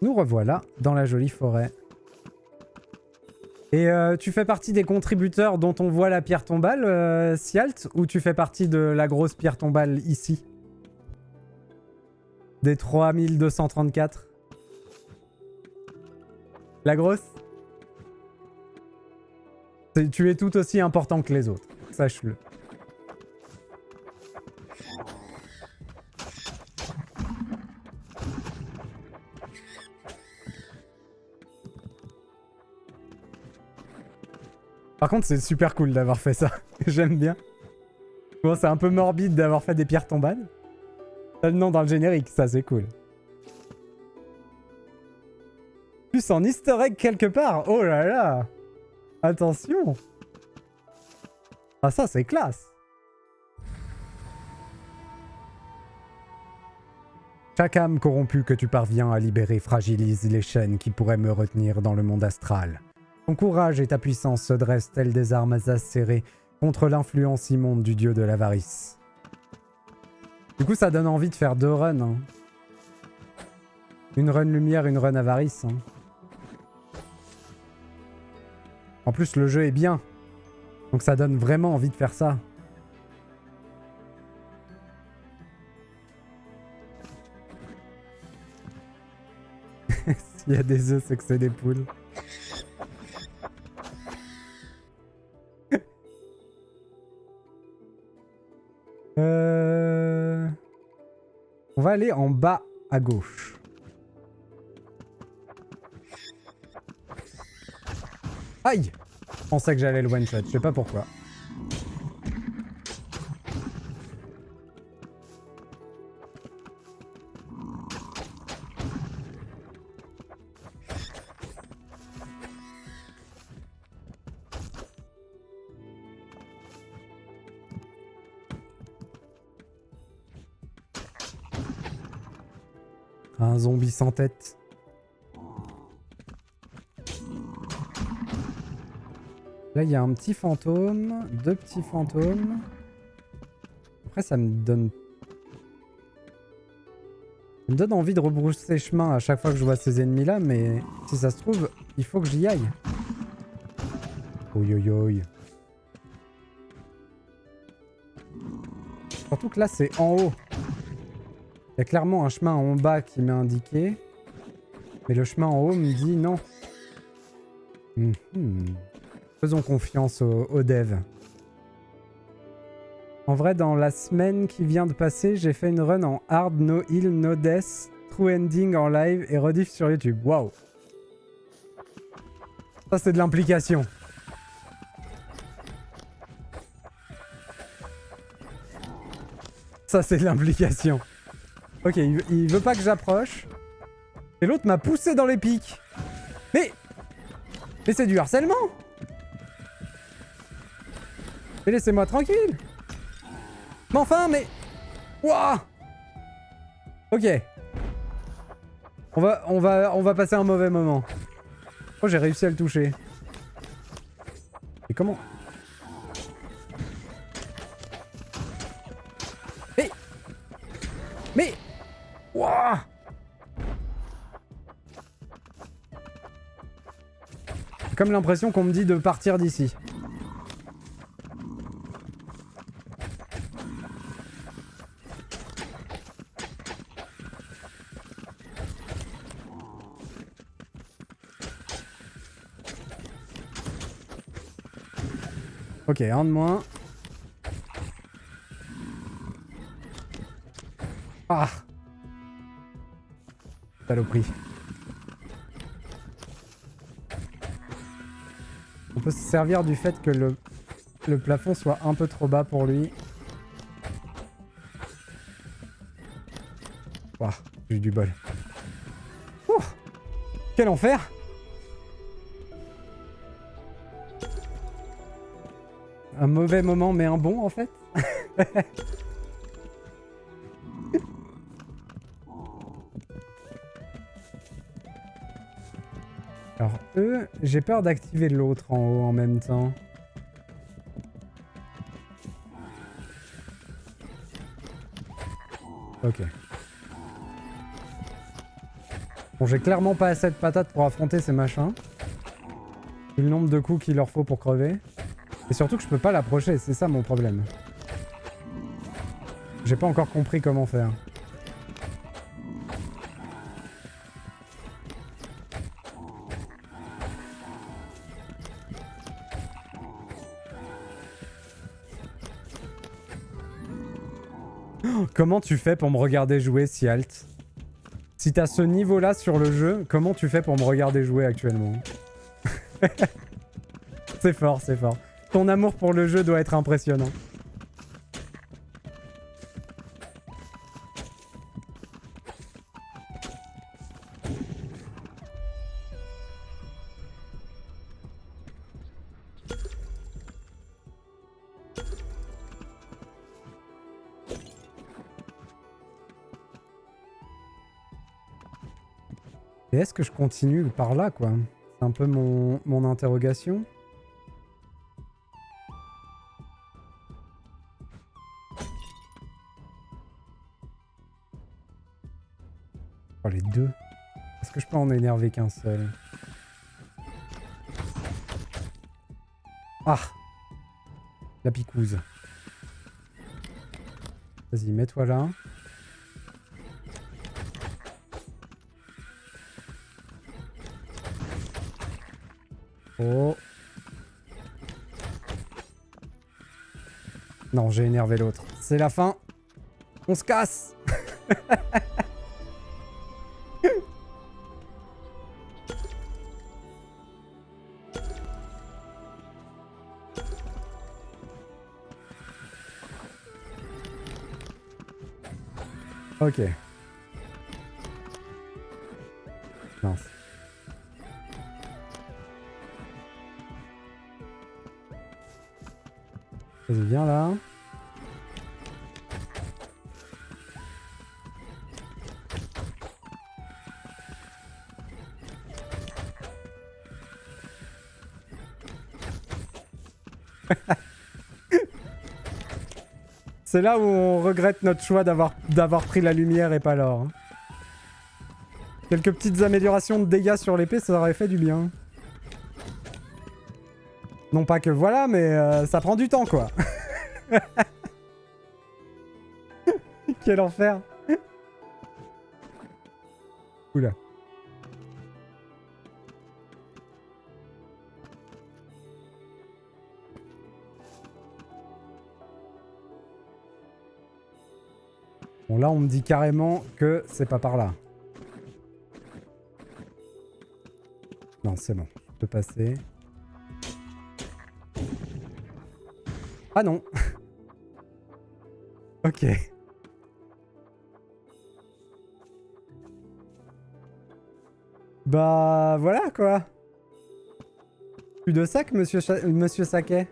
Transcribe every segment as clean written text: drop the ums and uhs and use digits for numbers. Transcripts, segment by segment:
Nous revoilà dans la jolie forêt. Et tu fais partie des contributeurs dont on voit la pierre tombale, Sialt, ou tu fais partie de la grosse pierre tombale ici? Des 3234? La grosse? Tu es tout aussi important que les autres, sache-le. Par contre, c'est super cool d'avoir fait ça. J'aime bien. Bon, c'est un peu morbide d'avoir fait des pierres tombales. T'as le nom dans le générique, ça c'est cool. Plus en easter egg quelque part. Oh là là. Attention. Ah ça c'est classe. Chaque âme corrompue que tu parviens à libérer fragilise les chaînes qui pourraient me retenir dans le monde astral. Ton courage et ta puissance se dressent telles des armes acérées contre l'influence immonde du dieu de l'avarice. Du coup, ça donne envie de faire 2 runs. Hein. Une run lumière, une run avarice. Hein. En plus, le jeu est bien. Donc ça donne vraiment envie de faire ça. S'il y a des œufs, c'est que c'est des poules. On va aller en bas à gauche. Aïe! Je pensais que j'allais le one shot, je sais pas pourquoi. Un zombie sans tête. Là, il y a un petit fantôme, 2 petits fantômes. Après, ça me donne envie de rebrousser chemin à chaque fois que je vois ces ennemis-là, mais si ça se trouve, il faut que j'y aille. Oi, oi, oi. Surtout que là, c'est en haut. Il y a clairement un chemin en bas qui m'est indiqué. Mais le chemin en haut me dit non. Faisons confiance aux devs. En vrai, dans la semaine qui vient de passer, j'ai fait une run en hard, no heal, no death, true ending en live et rediff sur YouTube. Waouh! Ça, c'est de l'implication. Ça, c'est de l'implication. Ok, il veut pas que j'approche. Et l'autre m'a poussé dans les pics. Mais c'est du harcèlement. Mais laissez-moi tranquille. Mais enfin, mais... Wouah. Ok. On va passer un mauvais moment. Oh, j'ai réussi à le toucher. Et comment... Mais... Wouah. J'ai comme l'impression qu'on me dit de partir d'ici. Ok, un de moins. Ah! Saloperie. On peut se servir du fait que le plafond soit un peu trop bas pour lui. Ouah, j'ai eu du bol. Ouh, quel enfer! Un mauvais moment mais un bon en fait. Alors eux, j'ai peur d'activer l'autre en haut en même temps. Ok. Bon, j'ai clairement pas assez de patates pour affronter ces machins. Vu le nombre de coups qu'il leur faut pour crever. Et surtout que je peux pas l'approcher, c'est ça mon problème. J'ai pas encore compris comment faire. Comment tu fais pour me regarder jouer, Sialt? Si t'as ce niveau-là sur le jeu, comment tu fais pour me regarder jouer actuellement? C'est fort, c'est fort. Ton amour pour le jeu doit être impressionnant. Et est-ce que je continue par là, quoi? C'est un peu mon interrogation. Oh, les deux. Est-ce que je peux en énerver qu'un seul? Ah! La picouse. Vas-y, mets-toi là. Oh. Non, j'ai énervé l'autre. C'est la fin. On se casse. Ok. Mince. Vas-y, viens là. C'est là où on regrette notre choix d'avoir pris la lumière et pas l'or. Hein. Quelques petites améliorations de dégâts sur l'épée, ça aurait fait du bien. Non pas que voilà, mais ça prend du temps, quoi. Quel enfer. Oula. Bon, là, on me dit carrément que c'est pas par là. Non, c'est bon. Je peux passer. Ah non. Ok. Bah, voilà, quoi. Plus de sac, monsieur Saquet.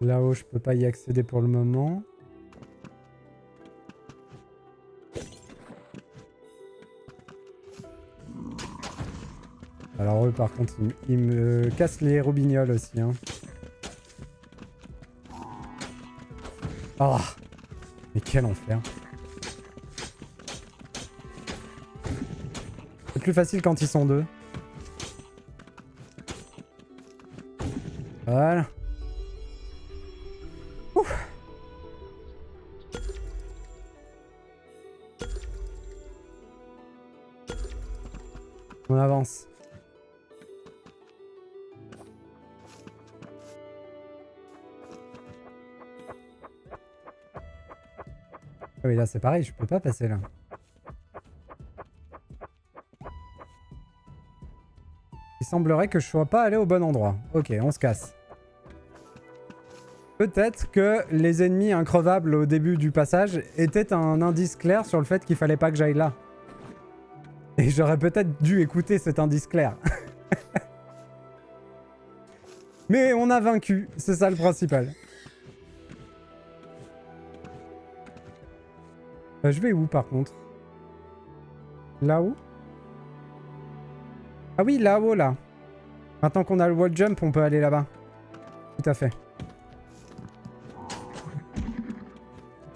Là-haut, je peux pas y accéder pour le moment. Alors eux, par contre, ils me cassent les robignoles aussi. Hein. Ah, mais quel enfer. C'est plus facile quand ils sont deux. Voilà. Ouf. On avance. Ah oui, là c'est pareil, je peux pas passer là. Il semblerait que je sois pas allé au bon endroit. Ok, on se casse. Peut-être que les ennemis increvables au début du passage étaient un indice clair sur le fait qu'il fallait pas que j'aille là. Et j'aurais peut-être dû écouter cet indice clair. Mais on a vaincu, c'est ça le principal. Je vais où par contre? Là-haut? Ah oui, là-haut là. Maintenant qu'on a le wall jump, on peut aller là-bas. Tout à fait.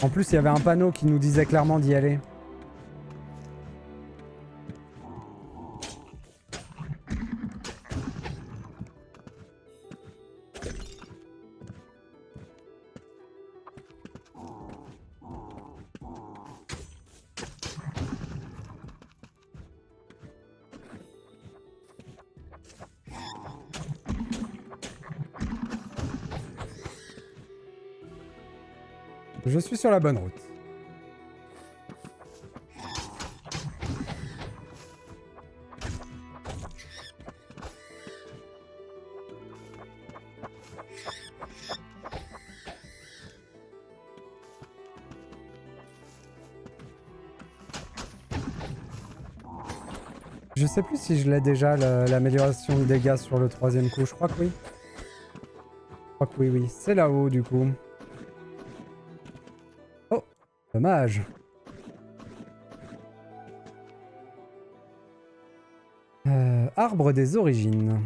En plus, il y avait un panneau qui nous disait clairement d'y aller. Je suis sur la bonne route. Je sais plus si je l'ai déjà, l'amélioration de dégâts sur le 3e coup. Je crois que oui. Je crois que oui, oui. C'est là-haut, du coup. Oh, dommage. Arbre des origines.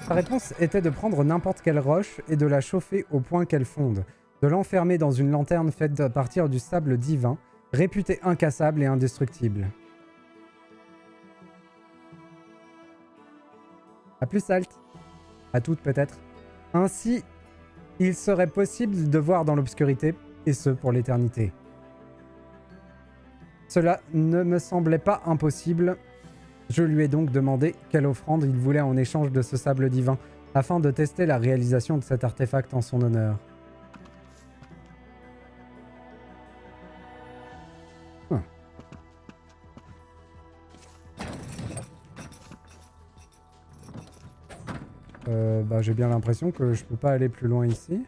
Sa réponse était de prendre n'importe quelle roche et de la chauffer au point qu'elle fonde, de l'enfermer dans une lanterne faite à partir du sable divin, réputé incassable et indestructible. À plus, Salt. À toutes, peut-être. Ainsi, il serait possible de voir dans l'obscurité, et ce pour l'éternité. Cela ne me semblait pas impossible. Je lui ai donc demandé quelle offrande il voulait en échange de ce sable divin, afin de tester la réalisation de cet artefact en son honneur. Bah, j'ai bien l'impression que je peux pas aller plus loin ici.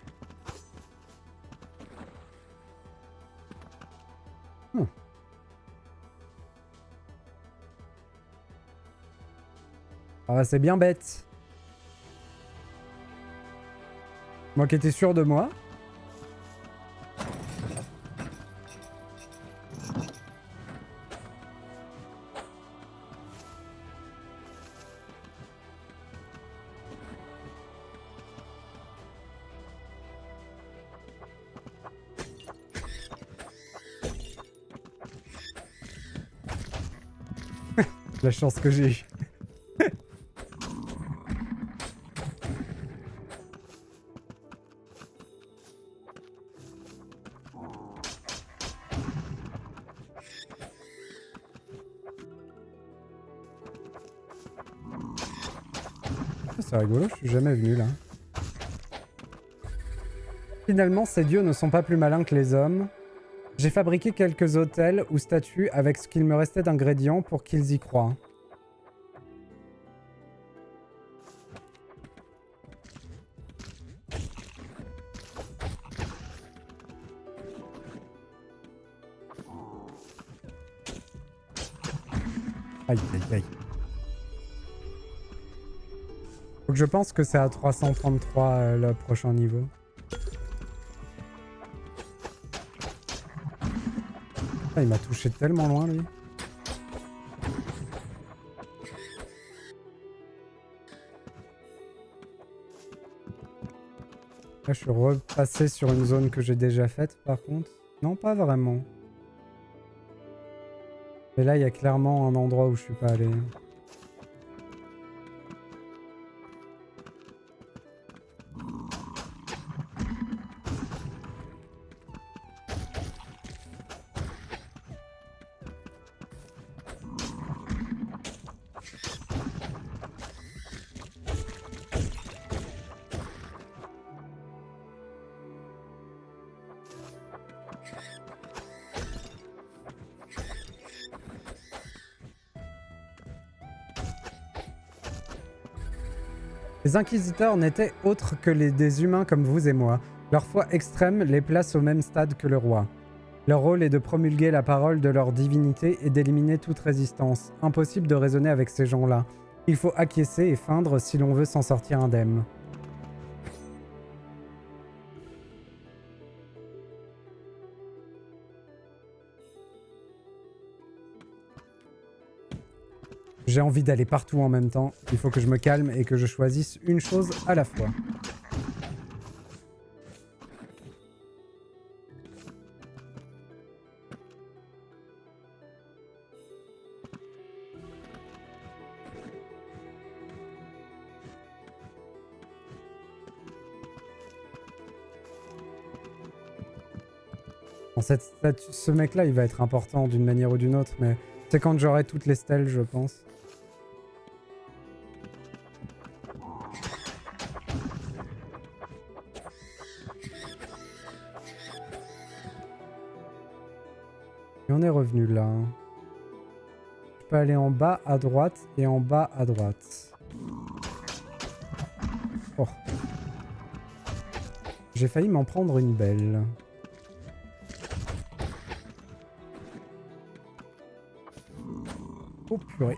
Ah, c'est bien bête. Moi qui étais sûr de moi. La chance que j'ai eue. C'est rigolo, je suis jamais venu là. Finalement, ces dieux ne sont pas plus malins que les hommes. J'ai fabriqué quelques autels ou statues avec ce qu'il me restait d'ingrédients pour qu'ils y croient. Aïe, aïe, aïe. Donc je pense que c'est à 333 le prochain niveau. Ah, il m'a touché tellement loin, lui. Là, je suis repassé sur une zone que j'ai déjà faite, par contre. Non, pas vraiment. Mais là, il y a clairement un endroit où je suis pas allé. Les inquisiteurs n'étaient autres que des humains comme vous et moi. Leur foi extrême les place au même stade que le roi. Leur rôle est de promulguer la parole de leur divinité et d'éliminer toute résistance. Impossible de raisonner avec ces gens-là. Il faut acquiescer et feindre si l'on veut s'en sortir indemne. J'ai envie d'aller partout en même temps. Il faut que je me calme et que je choisisse une chose à la fois. En fait, ce mec-là, il va être important d'une manière ou d'une autre, mais c'est quand j'aurai toutes les stèles, je pense. Et on est revenu là. Je peux aller en bas à droite et en bas à droite. Oh. J'ai failli m'en prendre une belle. Oh purée.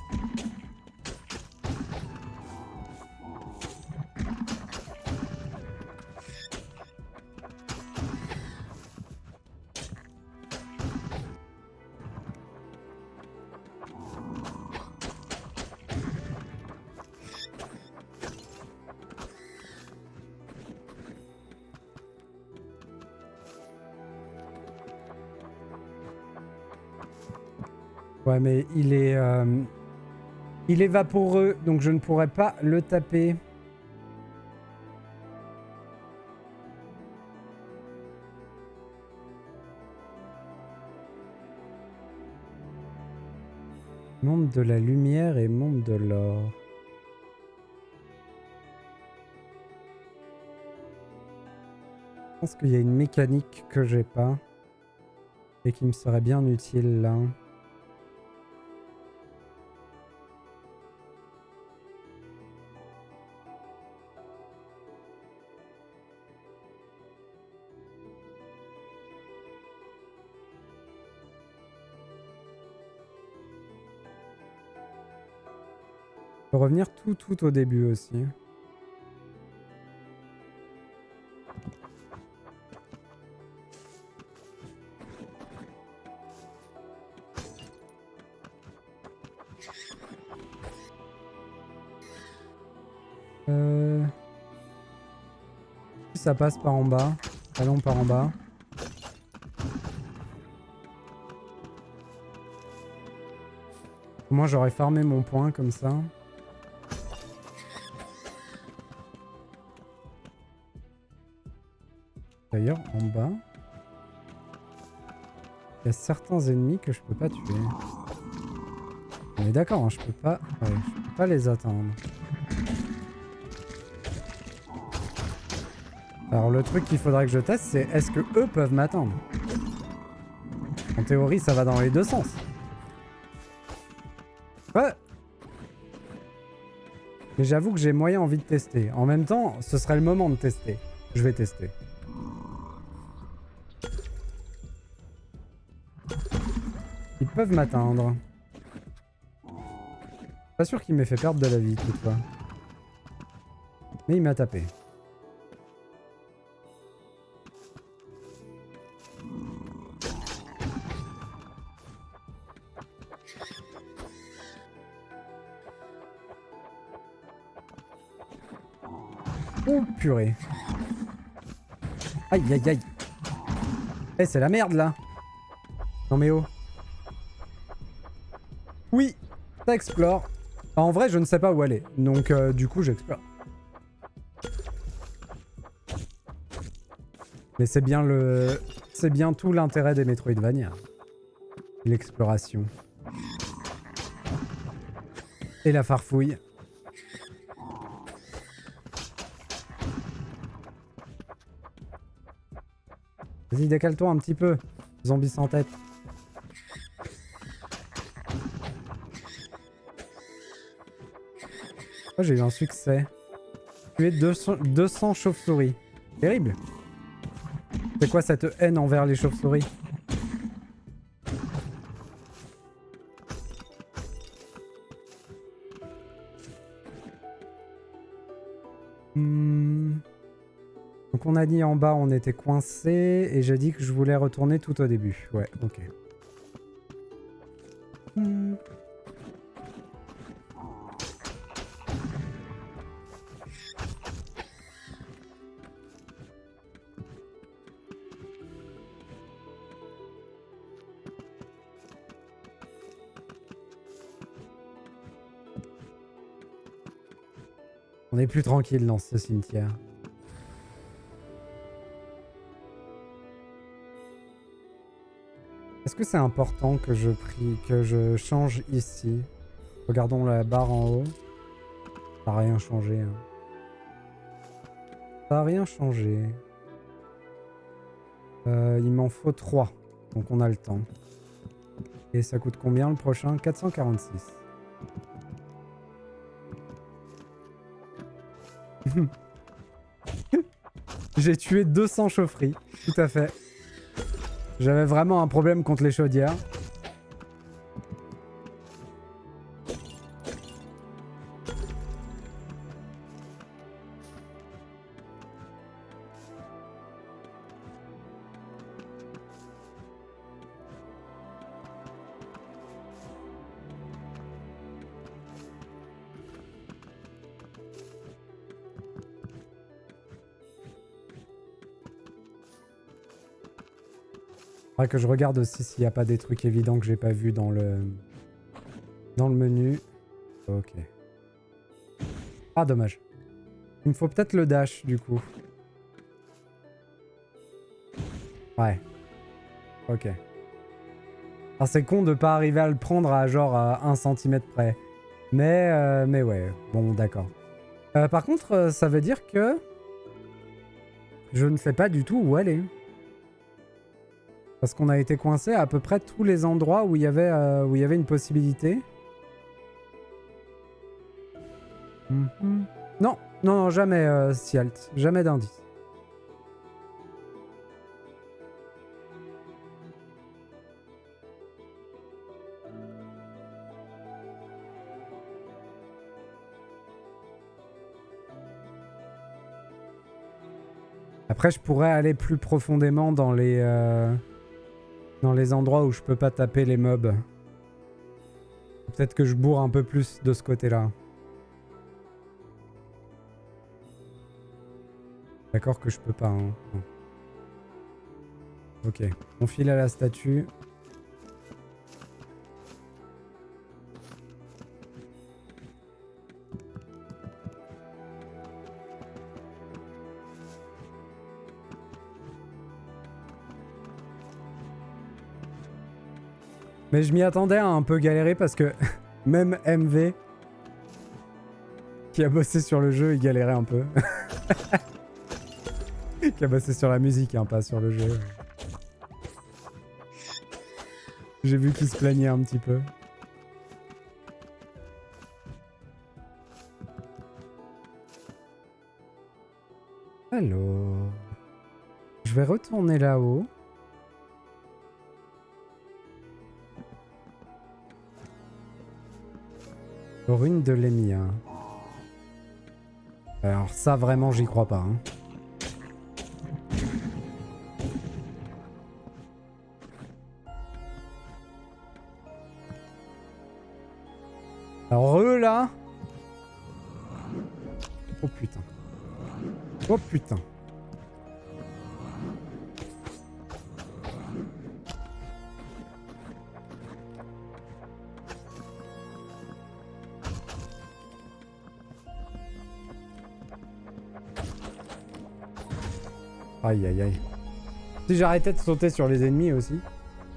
Ouais, mais il est vaporeux, donc je ne pourrais pas le taper. Monde de la lumière et monde de l'or. Je pense qu'il y a une mécanique que j'ai pas et qui me serait bien utile là. Je peux revenir tout au début aussi. Ça passe par en bas. Allons par en bas. Au moins j'aurais farmé mon point comme ça. D'ailleurs, en bas, il y a certains ennemis que je peux pas tuer. On est d'accord, hein, je peux pas les atteindre. Alors le truc qu'il faudrait que je teste, c'est est-ce que eux peuvent m'atteindre? En théorie, ça va dans les deux sens. Ouais. Mais j'avoue que j'ai moyen envie de tester. En même temps, ce serait le moment de tester. Je vais tester. Ils peuvent m'atteindre. Pas sûr qu'il m'ait fait perdre de la vie toutefois. Mais il m'a tapé. Oh purée. Aïe aïe aïe. Eh, c'est la merde là. Non mais oh. Oui, ça explore. En vrai, je ne sais pas où aller. Donc du coup, j'explore. Mais c'est bien le... C'est bien tout l'intérêt des Metroidvania. L'exploration. Et la farfouille. Vas-y, décale-toi un petit peu. Zombie sans tête. Oh, j'ai eu un succès. Tuer 200 chauves-souris. Terrible. C'est quoi cette haine envers les chauves-souris? Donc on a dit en bas on était coincé et j'ai dit que je voulais retourner tout au début. Ouais, ok. On est plus tranquille dans ce cimetière. Est-ce que c'est important que je change ici? Regardons la barre en haut. Ça n'a rien changé. Hein. Ça n'a rien changé. Il m'en faut 3. Donc on a le temps. Et ça coûte combien le prochain? 446. J'ai tué 200 chaufferies. Tout à fait. J'avais vraiment un problème contre les chaudières. Faudrait que je regarde aussi s'il n'y a pas des trucs évidents que j'ai pas vu dans le menu. Ok. Ah, dommage. Il me faut peut-être le dash, du coup. Ouais. Ok. Alors c'est con de pas arriver à le prendre à genre à 1 cm près. Mais ouais. Bon, d'accord. Par contre, ça veut dire que... je ne sais pas du tout où aller. Parce qu'on a été coincé à peu près tous les endroits où il y avait une possibilité. Non, non, jamais Sialt. Jamais d'indice. Après, je pourrais aller plus profondément dans les endroits où je peux pas taper les mobs. Peut-être que je bourre un peu plus de ce côté-là. D'accord que je peux pas. Hein. Ok, on file à la statue. Mais je m'y attendais à un peu galérer parce que même MV qui a bossé sur le jeu, il galérait un peu. Qui a bossé sur la musique, hein, pas sur le jeu. J'ai vu qu'il se plaignait un petit peu. Alors... je vais retourner là-haut. Rune de Lemia. Alors ça vraiment j'y crois pas. Hein. Alors eux là. Oh putain. Oh putain. Aïe aïe aïe. Si j'arrêtais de sauter sur les ennemis aussi,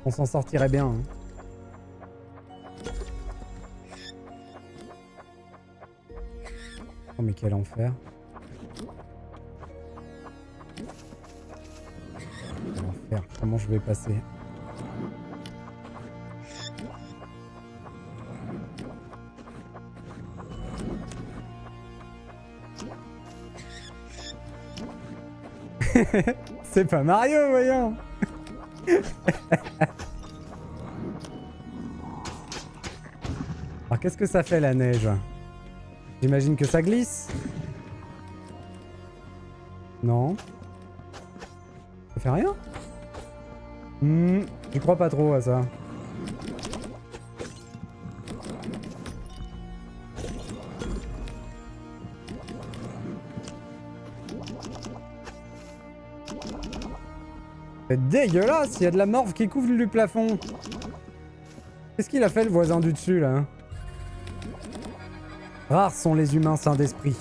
on s'en sortirait bien. Hein. Oh mais quel enfer. Quel enfer. Comment je vais passer? C'est pas Mario, voyons. Alors qu'est-ce que ça fait la neige? J'imagine que ça glisse. Non. Ça fait rien? Je crois pas trop à ça. C'est dégueulasse, il y a de la morve qui couvre le plafond. Qu'est-ce qu'il a fait le voisin du dessus là? Rares sont les humains sains d'esprit.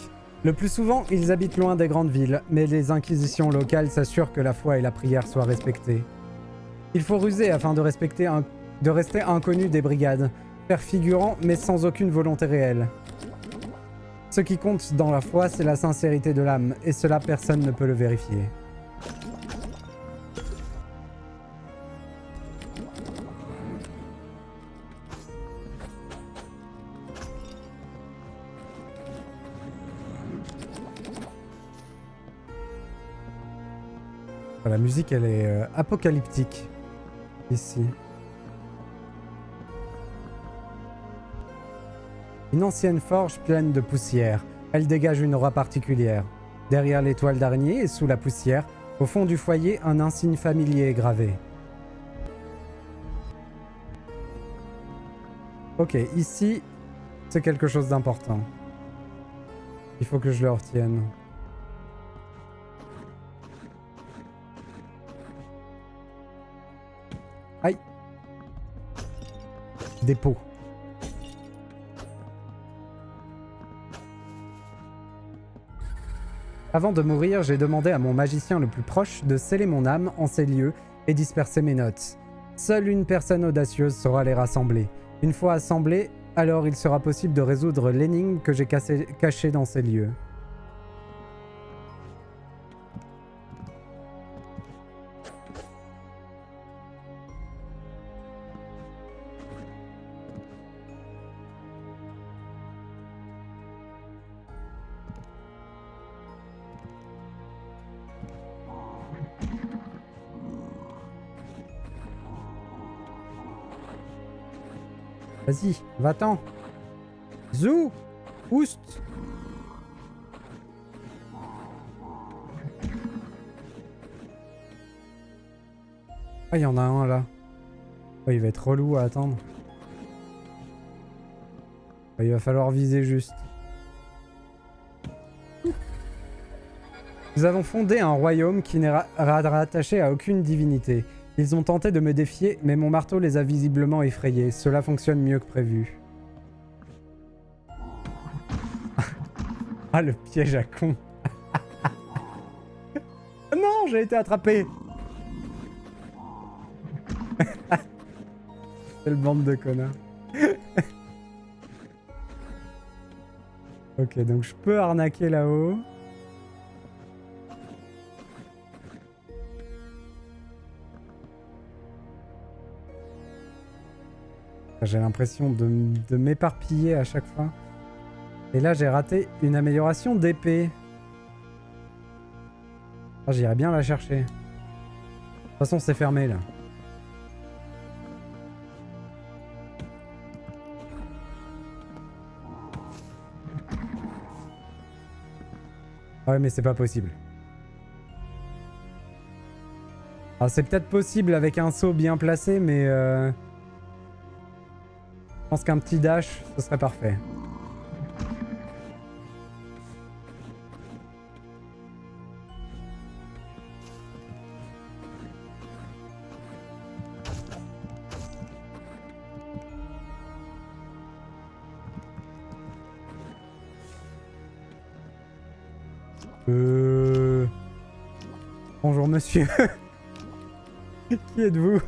Le plus souvent, ils habitent loin des grandes villes, mais les inquisitions locales s'assurent que la foi et la prière soient respectées. Il faut ruser afin de rester inconnu des brigades, faire figurant mais sans aucune volonté réelle. Ce qui compte dans la foi, c'est la sincérité de l'âme, et cela personne ne peut le vérifier. La musique, elle est apocalyptique, ici. Une ancienne forge pleine de poussière. Elle dégage une aura particulière. Derrière l'étoile d'araignée et sous la poussière, au fond du foyer, un insigne familier est gravé. Ok, ici, c'est quelque chose d'important. Il faut que je le retienne. Aïe. Dépôt. Avant de mourir, j'ai demandé à mon magicien le plus proche de sceller mon âme en ces lieux et disperser mes notes. Seule une personne audacieuse saura les rassembler. Une fois assemblées, alors il sera possible de résoudre l'énigme que j'ai cachée dans ces lieux. Vas-y, va-t'en. Zou! Oust! Ah, il y en a un là. Oh, il va être relou à attendre. Oh, il va falloir viser juste. Nous avons fondé un royaume qui n'est rattaché à aucune divinité. Ils ont tenté de me défier, mais mon marteau les a visiblement effrayés. Cela fonctionne mieux que prévu. Ah, le piège à con. Non, j'ai été attrapé. Quelle bande de connards. Ok, donc je peux arnaquer là-haut. J'ai l'impression de m'éparpiller à chaque fois. Et là, j'ai raté une amélioration d'épée. Ah, j'irais bien la chercher. De toute façon, c'est fermé, là. Ah ouais, mais c'est pas possible. Alors, c'est peut-être possible avec un saut bien placé, mais... Je pense qu'un petit dash, ce serait parfait. Bonjour monsieur. Qui êtes-vous?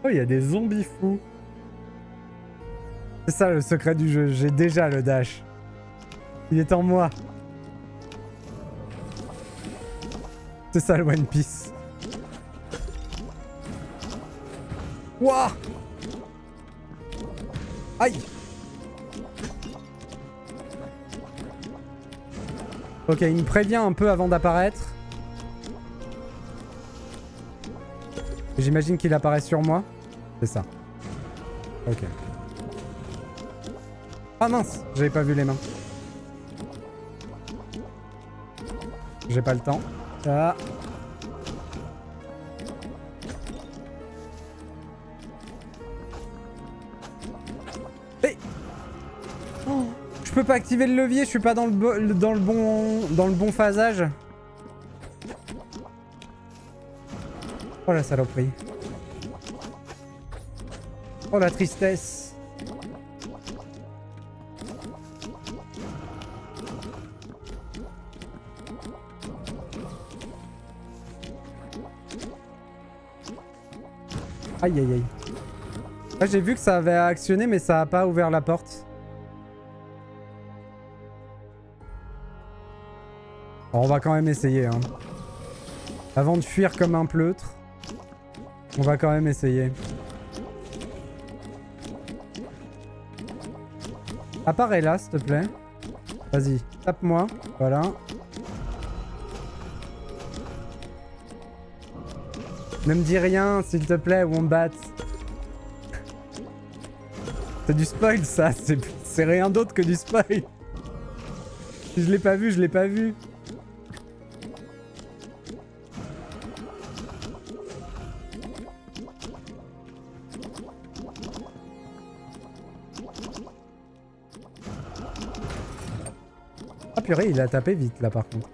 Oh, il y a des zombies fous. C'est ça le secret du jeu, j'ai déjà le dash. Il est en moi. C'est ça le One Piece. Wouah! Aïe! Ok, il me prévient un peu avant d'apparaître. J'imagine qu'il apparaît sur moi. C'est ça. Ok. Ah mince, j'avais pas vu les mains. J'ai pas le temps. Ah. Hey. Oh, je peux pas activer le levier, je suis pas dans le bon phasage. Oh la saloperie. Oh la tristesse. Aïe aïe aïe. Là j'ai vu que ça avait actionné mais ça a pas ouvert la porte. Alors, on va quand même essayer hein. Avant de fuir comme un pleutre. On va quand même essayer. Apparais là s'il te plaît. Vas-y, tape-moi. Voilà. Ne me dis rien s'il te plaît Wombat. C'est du spoil ça, c'est rien d'autre que du spoil. Si je l'ai pas vu, je l'ai pas vu. Ah purée, il a tapé vite là par contre.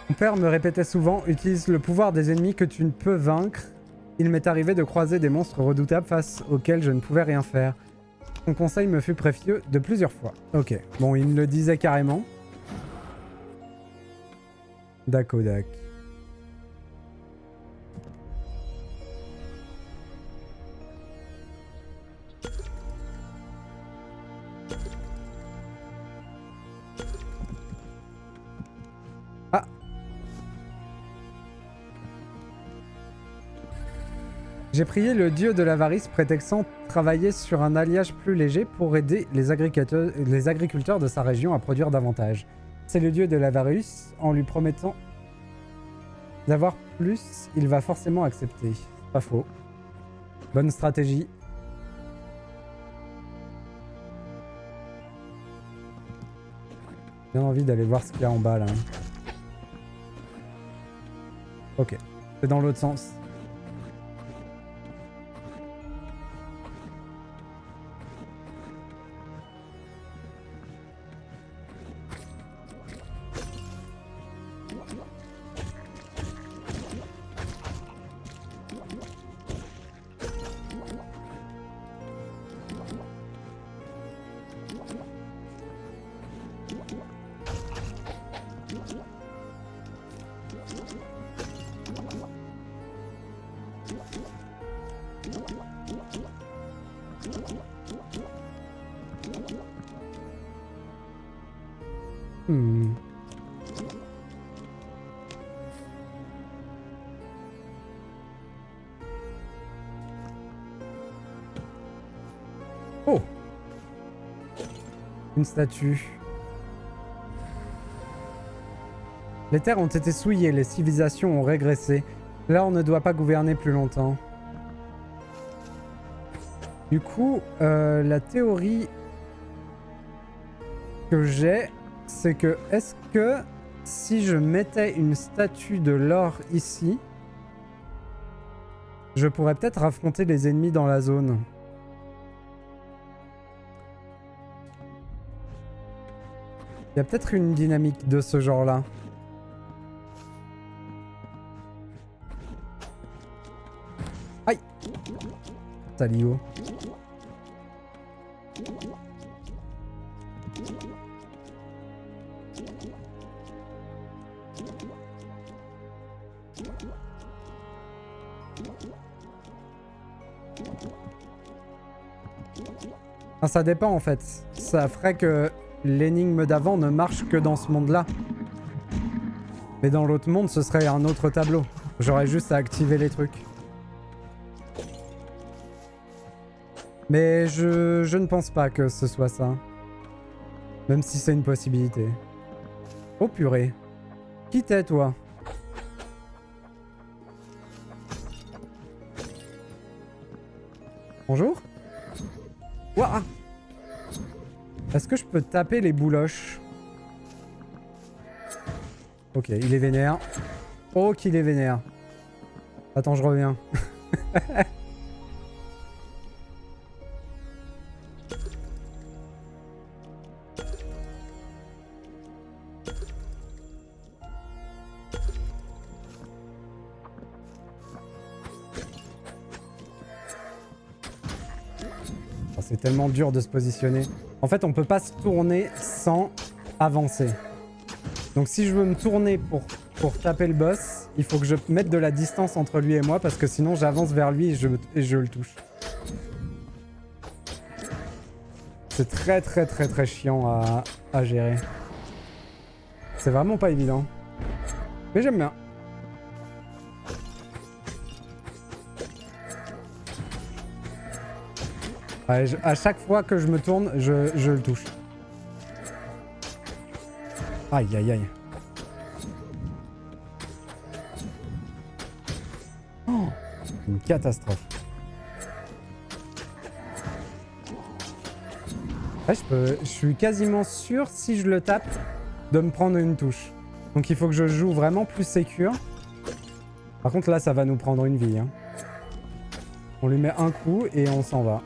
Mon père me répétait souvent, utilise le pouvoir des ennemis que tu ne peux vaincre. Il m'est arrivé de croiser des monstres redoutables face auxquels je ne pouvais rien faire. Son conseil me fut précieux de plusieurs fois. Ok, bon, il me le disait carrément. Dakodak. Ah. J'ai prié le dieu de l'avarice prétextant travailler sur un alliage plus léger pour aider les agriculteurs de sa région à produire davantage. C'est le dieu de l'avarice, en lui promettant d'avoir plus, il va forcément accepter. Pas faux. Bonne stratégie. J'ai bien envie d'aller voir ce qu'il y a en bas là. Ok, c'est dans l'autre sens. Oh! Une statue. Les terres ont été souillées, les civilisations ont régressé. Là, on ne doit pas gouverner plus longtemps. Du coup, la théorie que j'ai, c'est que est-ce que si je mettais une statue de l'or ici, je pourrais peut-être affronter les ennemis dans la zone. Il y a peut-être une dynamique de ce genre-là. Aïe! Talio. Ah, ça dépend en fait. Ça ferait que l'énigme d'avant ne marche que dans ce monde-là. Mais dans l'autre monde, ce serait un autre tableau. J'aurais juste à activer les trucs. Mais je ne pense pas que ce soit ça. Même si c'est une possibilité. Oh purée. Qui t'es toi? Bonjour? Ouah! Est-ce que je peux taper les bouloches? Ok, il est vénère. Oh, qu'il est vénère. Attends, je reviens. c'est tellement dur de se positionner. En fait, on peut pas se tourner sans avancer. Donc si je veux me tourner pour taper le boss, il faut que je mette de la distance entre lui et moi parce que sinon j'avance vers lui et je le touche. C'est très très très très chiant à gérer. C'est vraiment pas évident. Mais j'aime bien. Ouais, à chaque fois que je me tourne, je le touche. Aïe aïe aïe. Oh, une catastrophe. Ouais, je suis quasiment sûr, si je le tape, de me prendre une touche. Donc il faut que je joue vraiment plus sécure. Par contre là, ça va nous prendre une vie. Hein. On lui met un coup et on s'en va.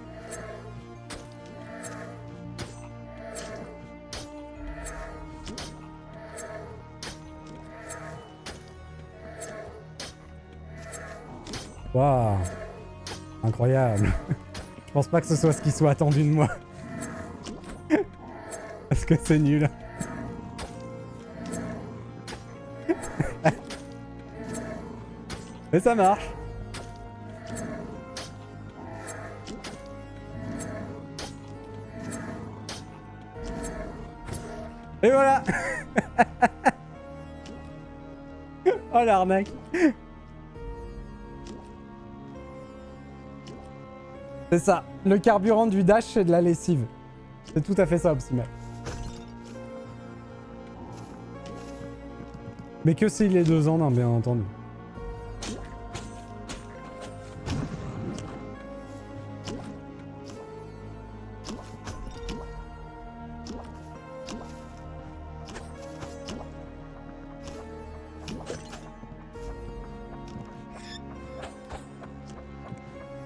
Waouh, incroyable. Je pense pas que ce soit ce qui soit attendu de moi. Parce que c'est nul. Mais ça marche. Et voilà. Oh l'arnaque. C'est ça. Le carburant du dash, c'est de la lessive. C'est tout à fait ça, Optimal. Mais que s'il est 2 ans, non, bien entendu.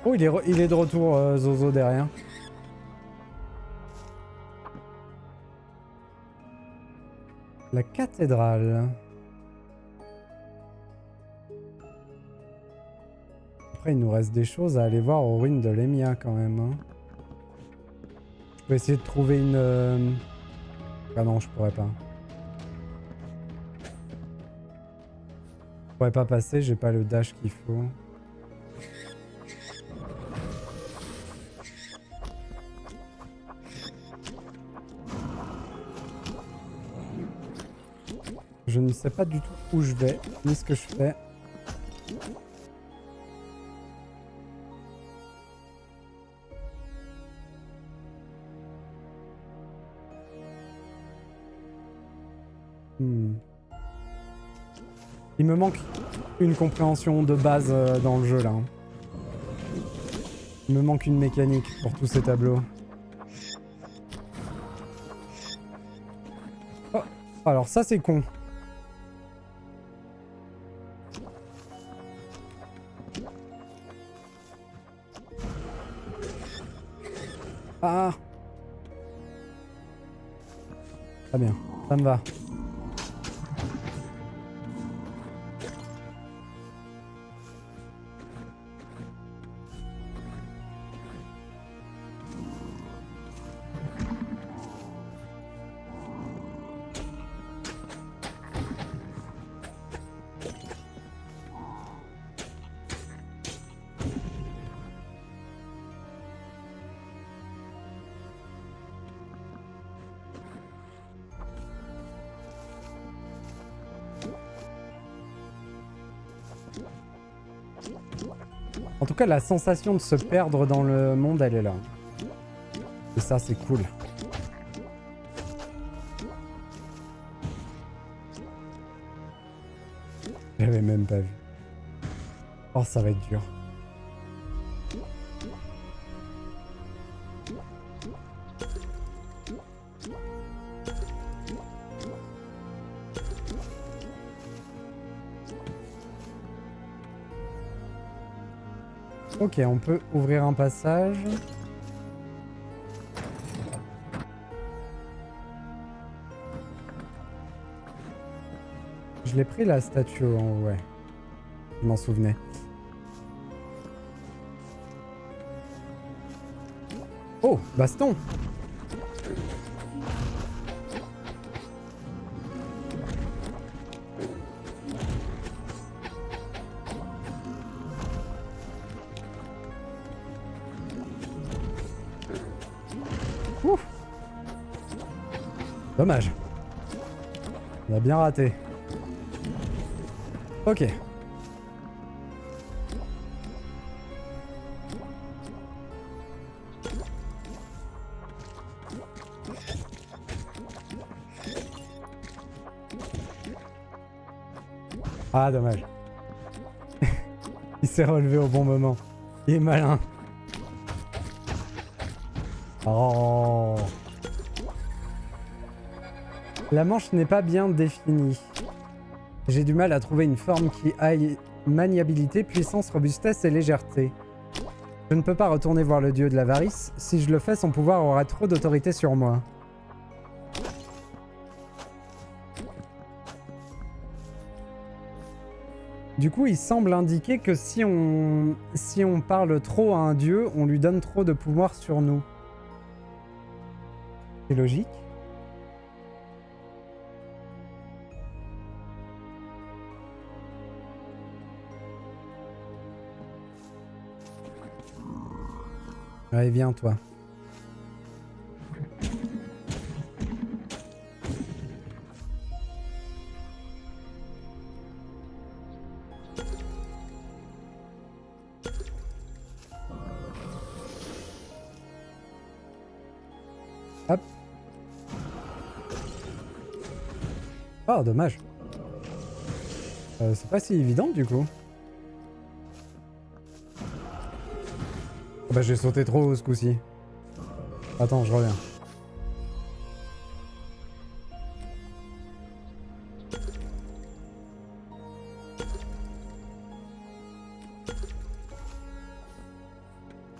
Oh, il est de retour, Zozo, derrière. La cathédrale. Après, il nous reste des choses à aller voir aux ruines de Lemia, quand même. Hein. Je peux essayer de trouver une... Ah non, je pourrais pas. Je pourrais pas passer, j'ai pas le dash qu'il faut. Je ne sais pas du tout où je vais, ni ce que je fais. Il me manque une compréhension de base dans le jeu là. Il me manque une mécanique pour tous ces tableaux. Oh, alors ça c'est con. Ah. Très bien, ça me va. En tout cas, la sensation de se perdre dans le monde, elle est là. Et ça, c'est cool. J'avais même pas vu. Oh, ça va être dur. Ok, on peut ouvrir un passage. Je l'ai pris la statue en haut, ouais. Je m'en souvenais. Oh, baston. Ouf. Dommage. On a bien raté. Ok. Ah, dommage. Il s'est relevé au bon moment. Il est malin. Oh. La manche n'est pas bien définie. J'ai du mal à trouver une forme qui aille maniabilité, puissance, robustesse et légèreté. Je ne peux pas retourner voir le dieu de l'avarice. Si je le fais, son pouvoir aura trop d'autorité sur moi. Du coup, il semble indiquer que si on parle trop à un dieu, on lui donne trop de pouvoir sur nous. C'est logique. Allez, viens, toi. Hop. Oh, dommage. C'est pas si évident, du coup. Oh, bah, j'ai sauté trop haut, ce coup-ci. Attends, je reviens.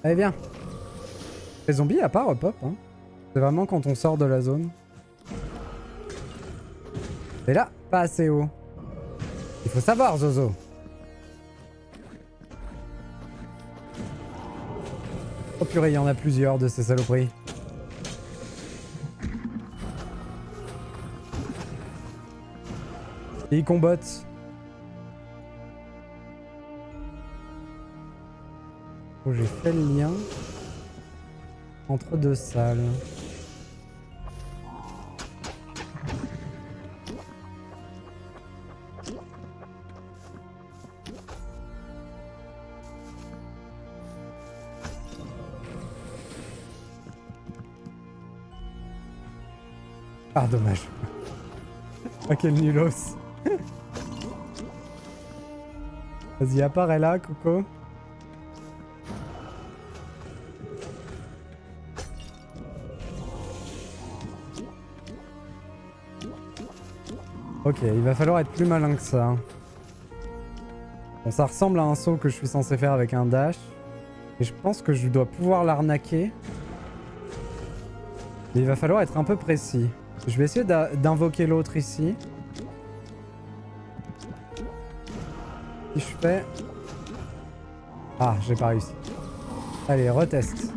Allez, viens. Les zombies, à part pop, hein. C'est vraiment quand on sort de la zone. Et là, pas assez haut. Il faut savoir, Zozo. Oh purée, il y en a plusieurs de ces saloperies. Et ils combattent. Oh, j'ai fait le lien entre deux salles. Ah, dommage. Ah, quel nulos. Vas-y, apparaît là, Coco. Ok, il va falloir être plus malin que ça. Bon, ça ressemble à un saut que je suis censé faire avec un dash. Et je pense que je dois pouvoir l'arnaquer. Mais il va falloir être un peu précis. Je vais essayer d'invoquer l'autre ici. Si je fais... Ah, j'ai pas réussi. Allez, reteste.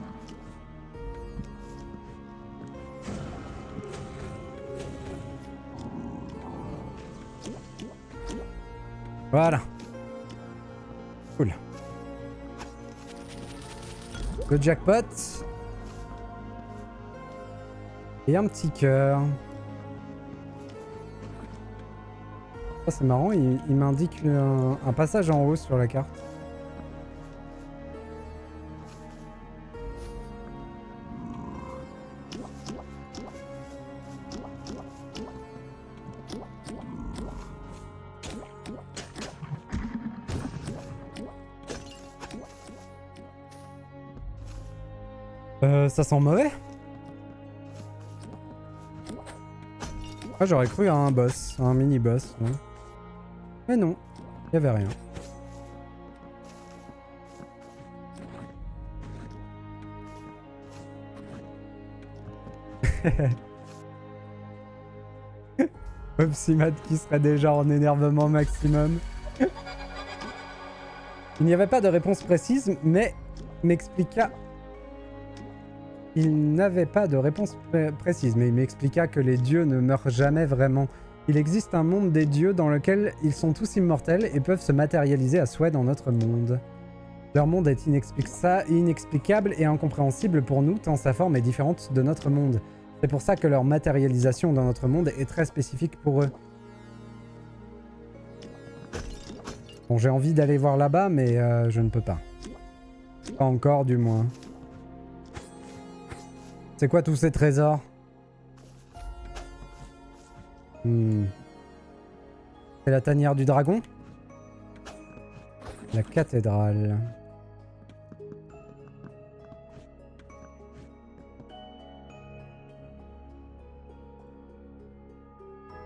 Voilà. Cool. Le jackpot. Et un petit cœur. Ça, c'est marrant, il m'indique un passage en haut sur la carte. Ça sent mauvais. Ah, j'aurais cru à un boss, un mini-boss. Ouais. Mais non, il n'y avait rien. Opsimat qui serait déjà en énervement maximum. Il n'y avait pas de réponse précise, mais m'expliqua Il n'avait pas de réponse précise, mais il m'expliqua que les dieux ne meurent jamais vraiment. Il existe un monde des dieux dans lequel ils sont tous immortels et peuvent se matérialiser à souhait dans notre monde. Leur monde est inexplicable et incompréhensible pour nous, tant sa forme est différente de notre monde. C'est pour ça que leur matérialisation dans notre monde est très spécifique pour eux. Bon, j'ai envie d'aller voir là-bas, mais je ne peux pas. Pas encore, du moins. C'est quoi tous ces trésors? C'est la tanière du dragon? La cathédrale.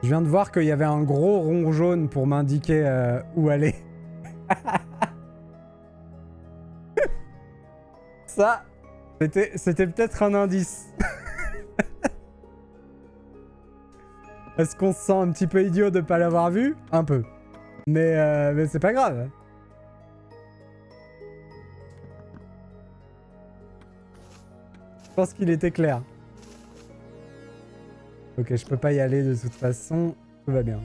Je viens de voir qu'il y avait un gros rond jaune pour m'indiquer où aller. Ça, c'était peut-être un indice. Est-ce qu'on se sent un petit peu idiot de pas l'avoir vu? Un peu. Mais c'est pas grave. Je pense qu'il était clair. Ok, je peux pas y aller de toute façon. Tout va bien.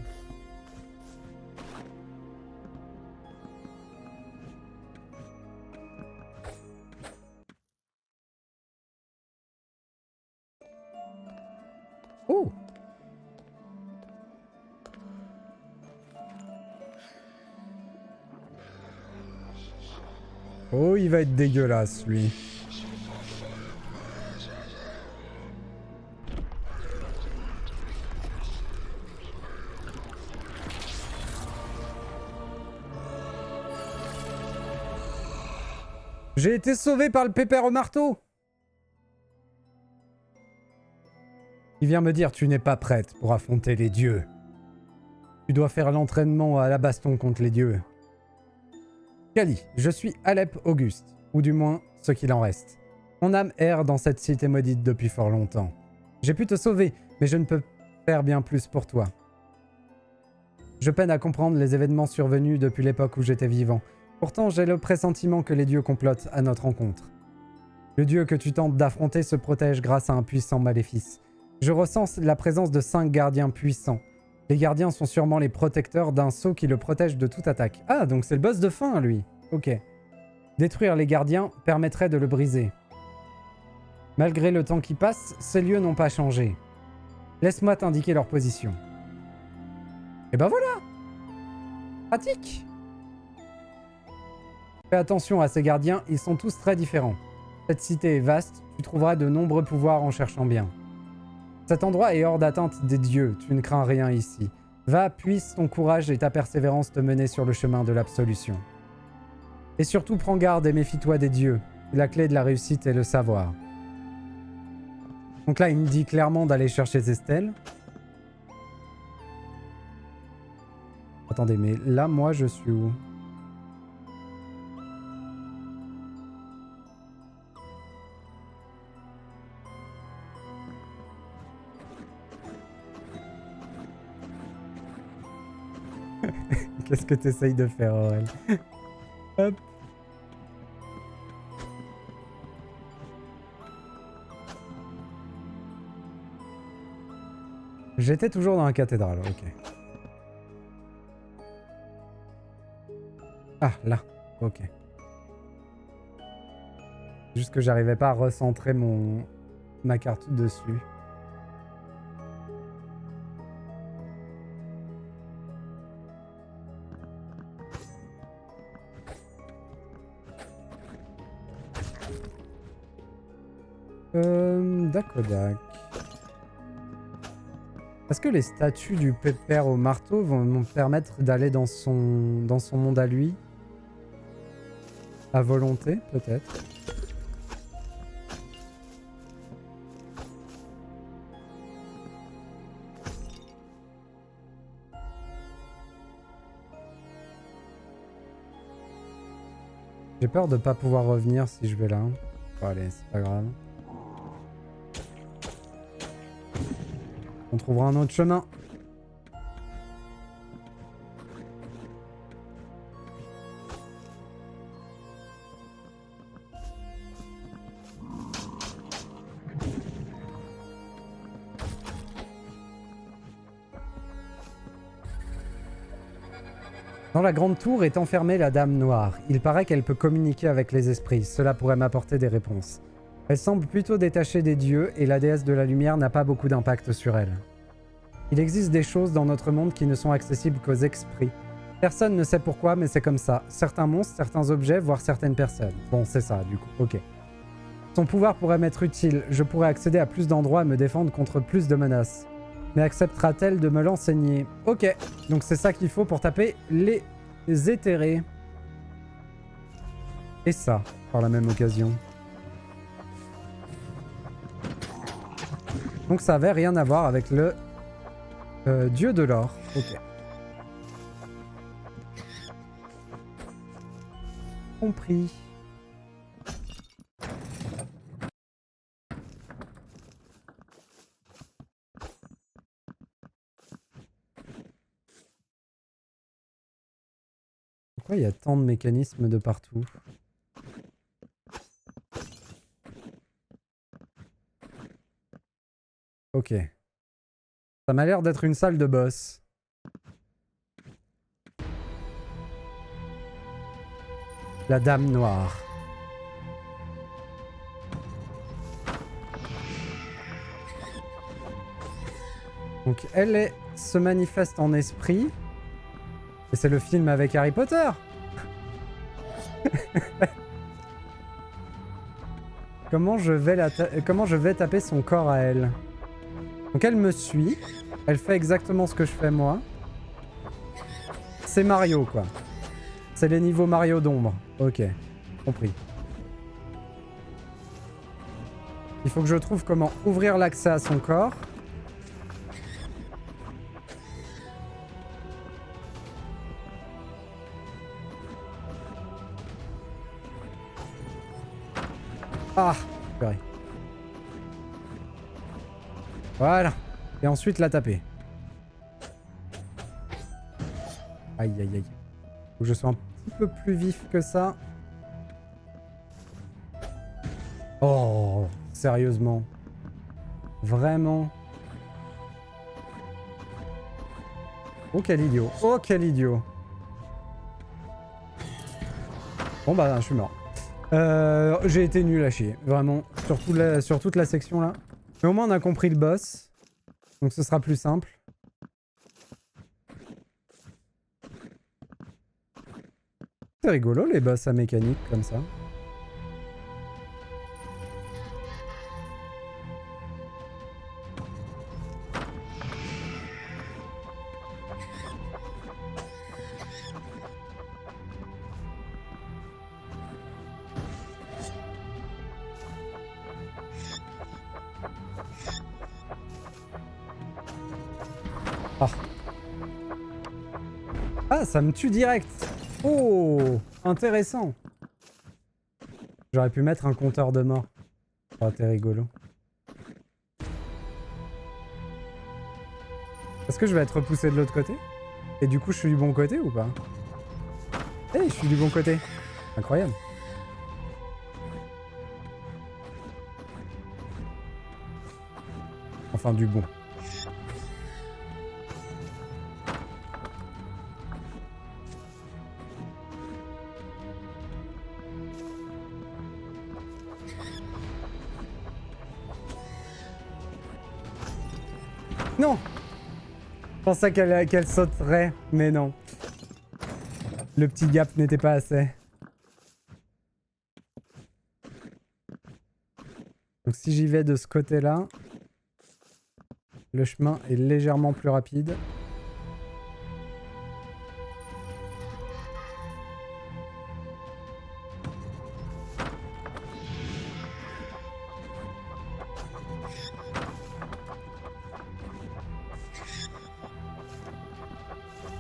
Oh! Oh, il va être dégueulasse, lui. J'ai été sauvé par le pépère au marteau. Il vient me dire tu n'es pas prête pour affronter les dieux. Tu dois faire l'entraînement à la baston contre les dieux. Kali, je suis Alep Auguste, ou du moins ce qu'il en reste. Mon âme erre dans cette cité maudite depuis fort longtemps. J'ai pu te sauver, mais je ne peux faire bien plus pour toi. Je peine à comprendre les événements survenus depuis l'époque où j'étais vivant. Pourtant, j'ai le pressentiment que les dieux complotent à notre rencontre. Le dieu que tu tentes d'affronter se protège grâce à un puissant maléfice. Je ressens la présence de 5 gardiens puissants. Les gardiens sont sûrement les protecteurs d'un sceau qui le protège de toute attaque. Ah, donc c'est le boss de fin, lui. Ok. Détruire les gardiens permettrait de le briser. Malgré le temps qui passe, ces lieux n'ont pas changé. Laisse-moi t'indiquer leur position. Et ben voilà! Pratique! Fais attention à ces gardiens, ils sont tous très différents. Cette cité est vaste, tu trouveras de nombreux pouvoirs en cherchant bien. Cet endroit est hors d'atteinte des dieux, tu ne crains rien ici. Va, puisse ton courage et ta persévérance te mener sur le chemin de l'absolution. Et surtout, prends garde et méfie-toi des dieux. La clé de la réussite est le savoir. Donc là, il me dit clairement d'aller chercher ces stèles. Attendez, mais là, moi, je suis où? Qu'est-ce que tu essayes de faire, Aurel? Hop. J'étais toujours dans la cathédrale, ok. Ah, là, ok. Juste que j'arrivais pas à recentrer ma carte dessus. Dakodak. Est-ce que les statues du pépère au marteau vont me permettre d'aller dans son monde à lui? À volonté, peut-être. J'ai peur de pas pouvoir revenir si je vais là. Bon, allez, c'est pas grave. On trouvera un autre chemin. Dans la grande tour est enfermée la Dame Noire. Il paraît qu'elle peut communiquer avec les esprits. Cela pourrait m'apporter des réponses. Elle semble plutôt détachée des dieux et la déesse de la lumière n'a pas beaucoup d'impact sur elle. Il existe des choses dans notre monde qui ne sont accessibles qu'aux esprits. Personne ne sait pourquoi, mais c'est comme ça. Certains monstres, certains objets, voire certaines personnes. Bon, c'est ça, du coup. Ok. Son pouvoir pourrait m'être utile. Je pourrais accéder à plus d'endroits et me défendre contre plus de menaces. Mais acceptera-t-elle de me l'enseigner? Ok. Donc c'est ça qu'il faut pour taper les éthérés. Et ça, par la même occasion. Donc ça avait rien à voir avec le dieu de l'or. Ok. Compris. Pourquoi il y a tant de mécanismes de partout? Ok. Ça m'a l'air d'être une salle de boss. La Dame Noire. Donc elle se manifeste en esprit. Et c'est le film avec Harry Potter. Comment je vais taper son corps à elle? Donc elle me suit. Elle fait exactement ce que je fais moi. C'est Mario quoi. C'est les niveaux Mario d'ombre. Ok, compris. Il faut que je trouve comment ouvrir l'accès à son corps. Ah, purée. Voilà. Et ensuite la taper. Aïe aïe aïe. Faut que je sois un petit peu plus vif que ça. Oh, sérieusement. Vraiment. Oh quel idiot. Oh quel idiot. Bon bah je suis mort. J'ai été nul à chier. Vraiment. Sur toute la section là. Mais au moins on a compris le boss. Donc ce sera plus simple. C'est rigolo les boss à mécanique comme ça. Ah. Ah, ça me tue direct. Oh, intéressant. J'aurais pu mettre un compteur de mort. Ça aurait été rigolo. Est-ce que je vais être repoussé de l'autre côté? Et du coup, je suis du bon côté ou pas? Eh, je suis du bon côté. Incroyable. Enfin, du bon. Non! Je pensais qu'elle sauterait, mais non. Le petit gap n'était pas assez. Donc si j'y vais de ce côté-là, le chemin est légèrement plus rapide.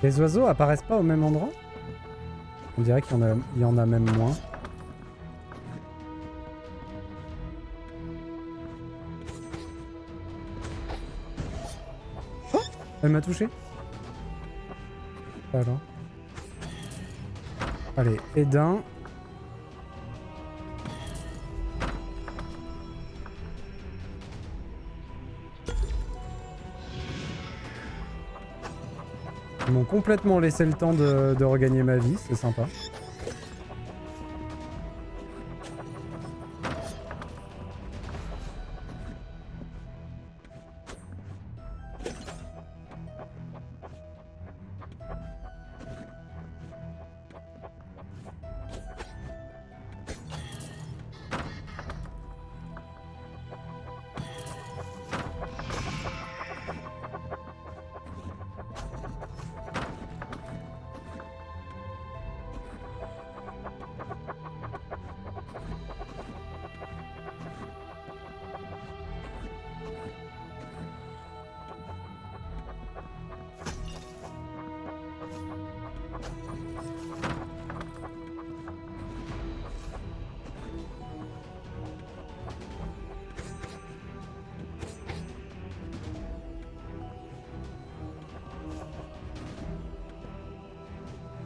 Les oiseaux apparaissent pas au même endroit? On dirait qu'il y en a même moins. Oh! Elle m'a touché. Alors. Allez, et d'un. Ils m'ont complètement laissé le temps de regagner ma vie, c'est sympa.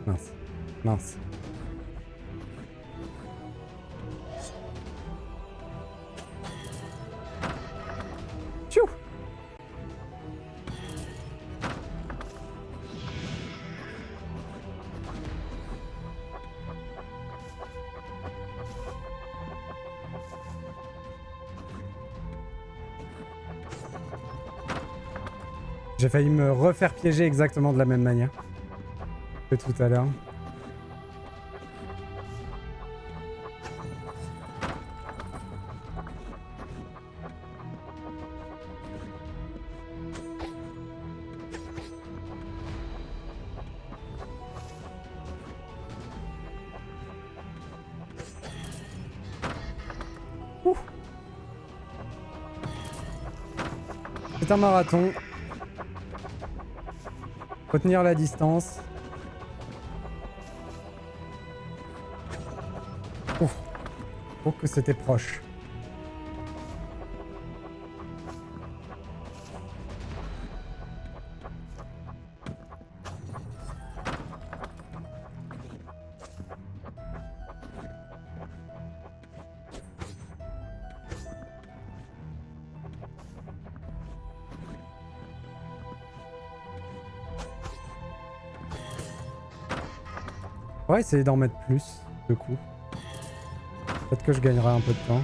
Mince. Mince. Tchou! J'ai failli me refaire piéger exactement de la même manière que tout à l'heure. Ouh. C'est un marathon. Faut tenir la distance. Ouf. Oh que c'était proche. On va essayer d'en mettre plus, de coup. Peut-être que je gagnerai un peu de temps.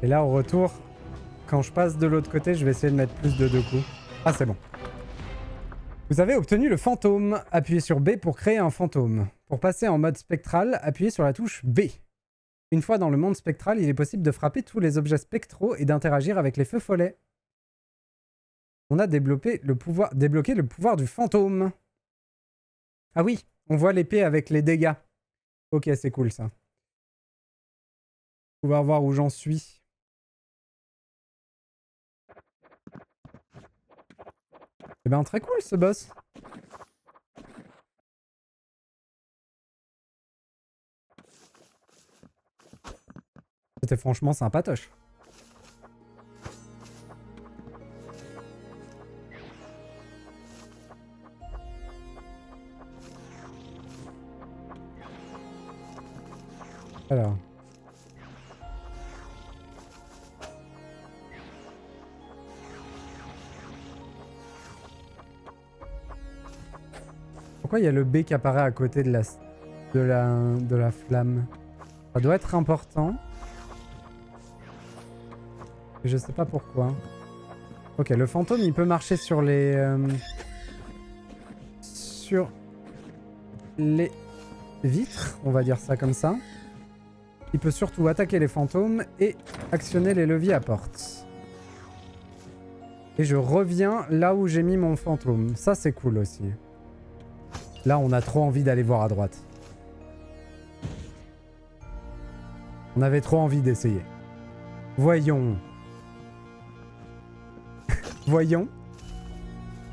Et là, au retour, quand je passe de l'autre côté, je vais essayer de mettre plus de 2 coups. Ah, c'est bon. Vous avez obtenu le fantôme. Appuyez sur B pour créer un fantôme. Pour passer en mode spectral, appuyez sur la touche B. Une fois dans le monde spectral, il est possible de frapper tous les objets spectraux et d'interagir avec les feux follets. On a débloqué le pouvoir du fantôme. Ah oui, on voit l'épée avec les dégâts. Ok, c'est cool ça. Pouvoir voir où j'en suis. Eh ben très cool ce boss. C'était franchement sympatoche. Alors. Pourquoi il y a le B qui apparaît à côté de la flamme? Ça doit être important. Mais je sais pas pourquoi. Ok, le fantôme il peut marcher sur les... sur les vitres, on va dire ça comme ça. Il peut surtout attaquer les fantômes et actionner les leviers à porte. Et je reviens là où j'ai mis mon fantôme. Ça c'est cool aussi. Là, on a trop envie d'aller voir à droite. On avait trop envie d'essayer. Voyons. Voyons.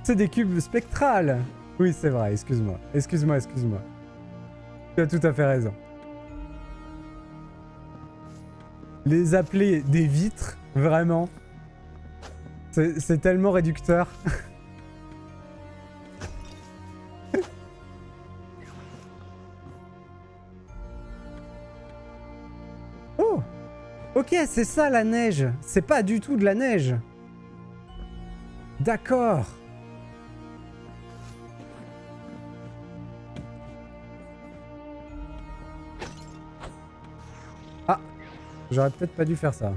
C'est des cubes spectrales. Oui, c'est vrai, excuse-moi. Excuse-moi. Tu as tout à fait raison. Les appeler des vitres, vraiment. C'est tellement réducteur. Oh! Ok, c'est ça la neige. C'est pas du tout de la neige. D'accord. Ah, j'aurais peut-être pas dû faire ça.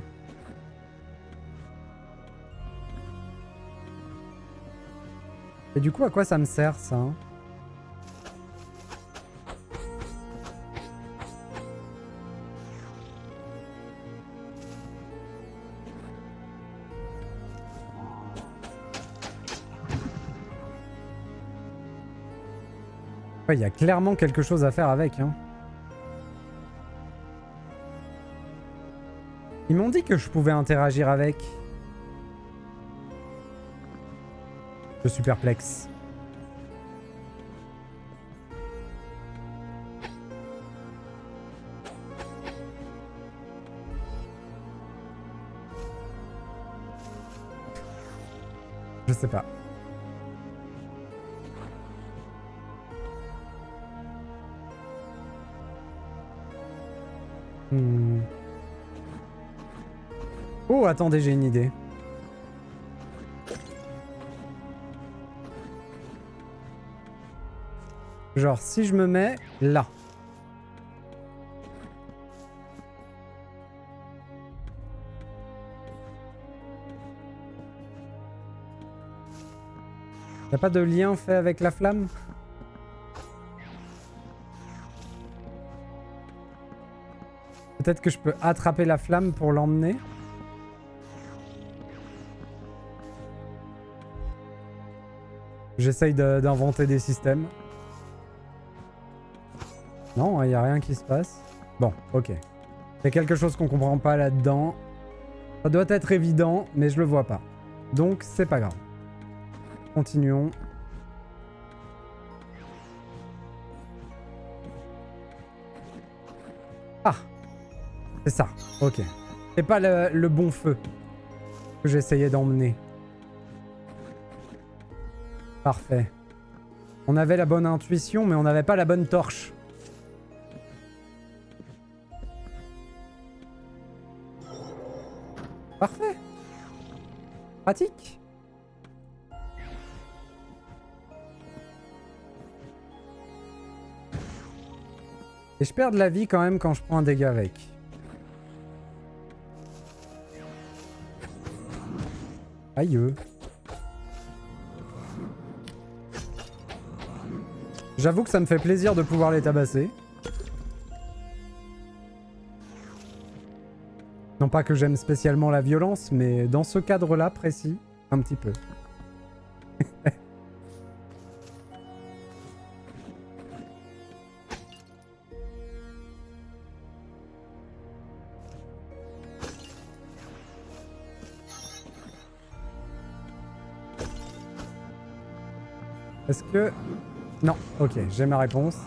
Et du coup, à quoi ça me sert, ça, hein? Ouais, il y a clairement quelque chose à faire avec, hein. Ils m'ont dit que je pouvais interagir avec. Je suis perplexe. Je sais pas. Oh, attendez, j'ai une idée. Genre, si je me mets là. Y'a pas de lien fait avec la flamme? Peut-être que je peux attraper la flamme pour l'emmener? J'essaye d'inventer des systèmes. Non, il n'y a rien qui se passe. Bon, ok. Il y a quelque chose qu'on comprend pas là-dedans. Ça doit être évident, mais je le vois pas. Donc, c'est pas grave. Continuons. Ah! C'est ça, ok. C'est pas le bon feu que j'essayais d'emmener. Parfait. On avait la bonne intuition, mais on n'avait pas la bonne torche. Parfait. Pratique. Et je perds de la vie quand même quand je prends un dégât avec. Aïe. J'avoue que ça me fait plaisir de pouvoir les tabasser. Non pas que j'aime spécialement la violence, mais dans ce cadre-là précis, un petit peu. Est-ce que... Non, ok, j'ai ma réponse.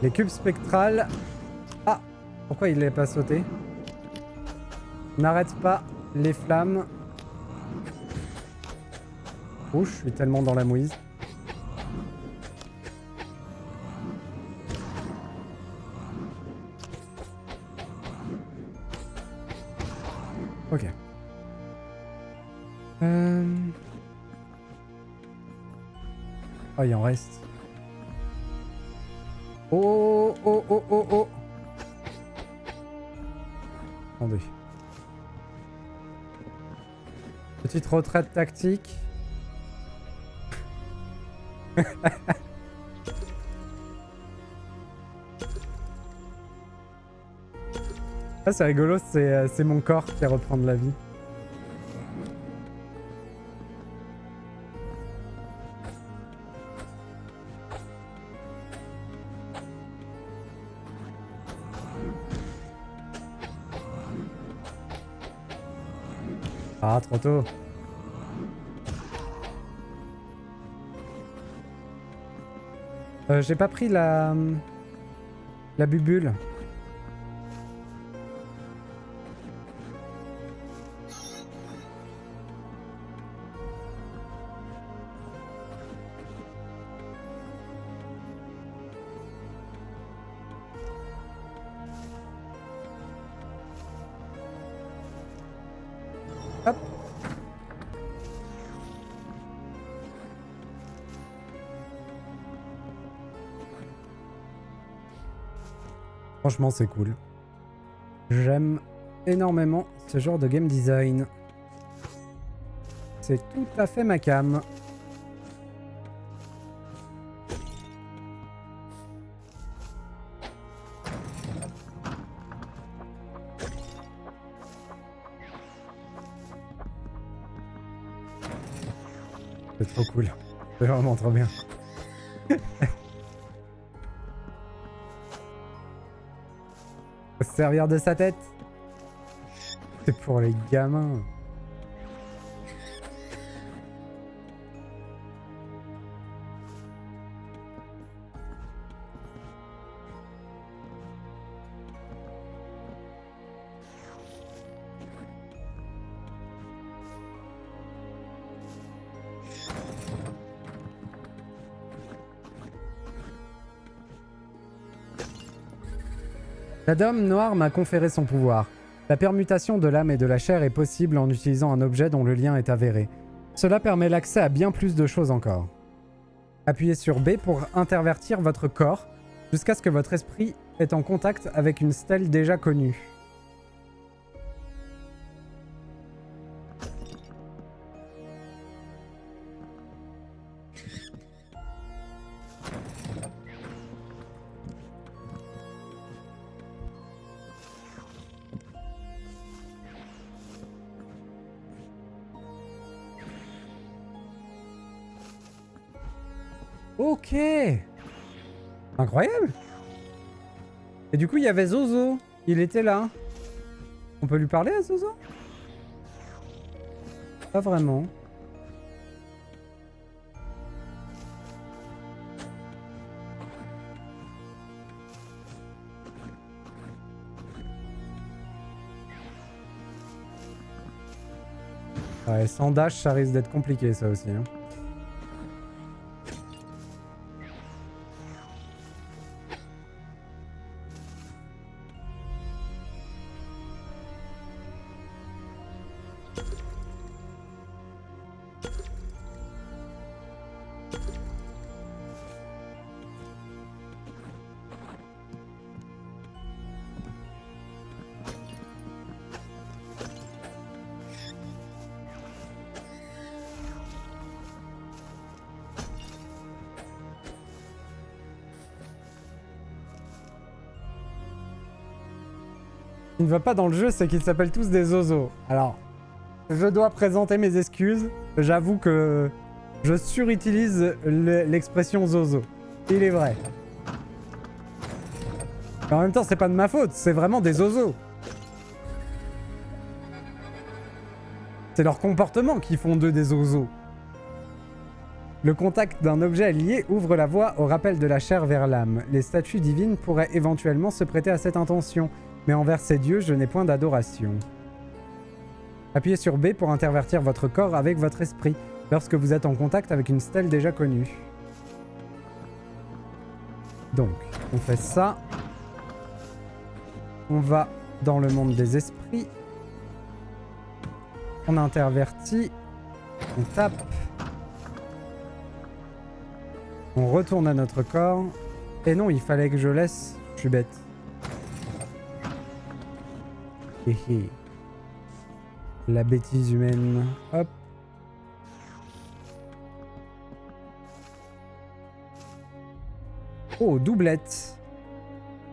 Les cubes spectrales... Ah! Pourquoi il n'est pas sauté? N'arrête pas les flammes. Oh, je suis tellement dans la mouise. Ok. Oh, il en reste. Oh, oh, oh, oh, oh. Attendez. Petite retraite tactique. Ah, c'est rigolo, c'est mon corps qui reprend de la vie. Ah, trop tôt. J'ai pas pris la bubule. Franchement, c'est cool. J'aime énormément ce genre de game design. C'est tout à fait ma came. C'est trop cool. C'est vraiment trop bien. Faut se servir de sa tête. C'est pour les gamins. La dame noire m'a conféré son pouvoir. La permutation de l'âme et de la chair est possible en utilisant un objet dont le lien est avéré. Cela permet l'accès à bien plus de choses encore. Appuyez sur B pour intervertir votre corps jusqu'à ce que votre esprit est en contact avec une stèle déjà connue. Ok. Incroyable. Et du coup, il y avait Zozo. Il était là. On peut lui parler à Zozo? Pas vraiment. Ouais, sans dash, ça risque d'être compliqué, ça aussi. Hein. Ce qui ne va pas dans le jeu, c'est qu'ils s'appellent tous des Zozo. Alors, je dois présenter mes excuses. J'avoue que je surutilise l'expression Zozo. Il est vrai. Mais en même temps, c'est pas de ma faute, c'est vraiment des Zozo. C'est leur comportement qui font d'eux des Zozo. Le contact d'un objet lié ouvre la voie au rappel de la chair vers l'âme. Les statues divines pourraient éventuellement se prêter à cette intention. Mais envers ces dieux, je n'ai point d'adoration. Appuyez sur B pour intervertir votre corps avec votre esprit, lorsque vous êtes en contact avec une stèle déjà connue. Donc, on fait ça. On va dans le monde des esprits. On intervertit. On tape. On retourne à notre corps. Et non, il fallait que je laisse. Je suis bête. La bêtise humaine. Hop. Oh, doublette.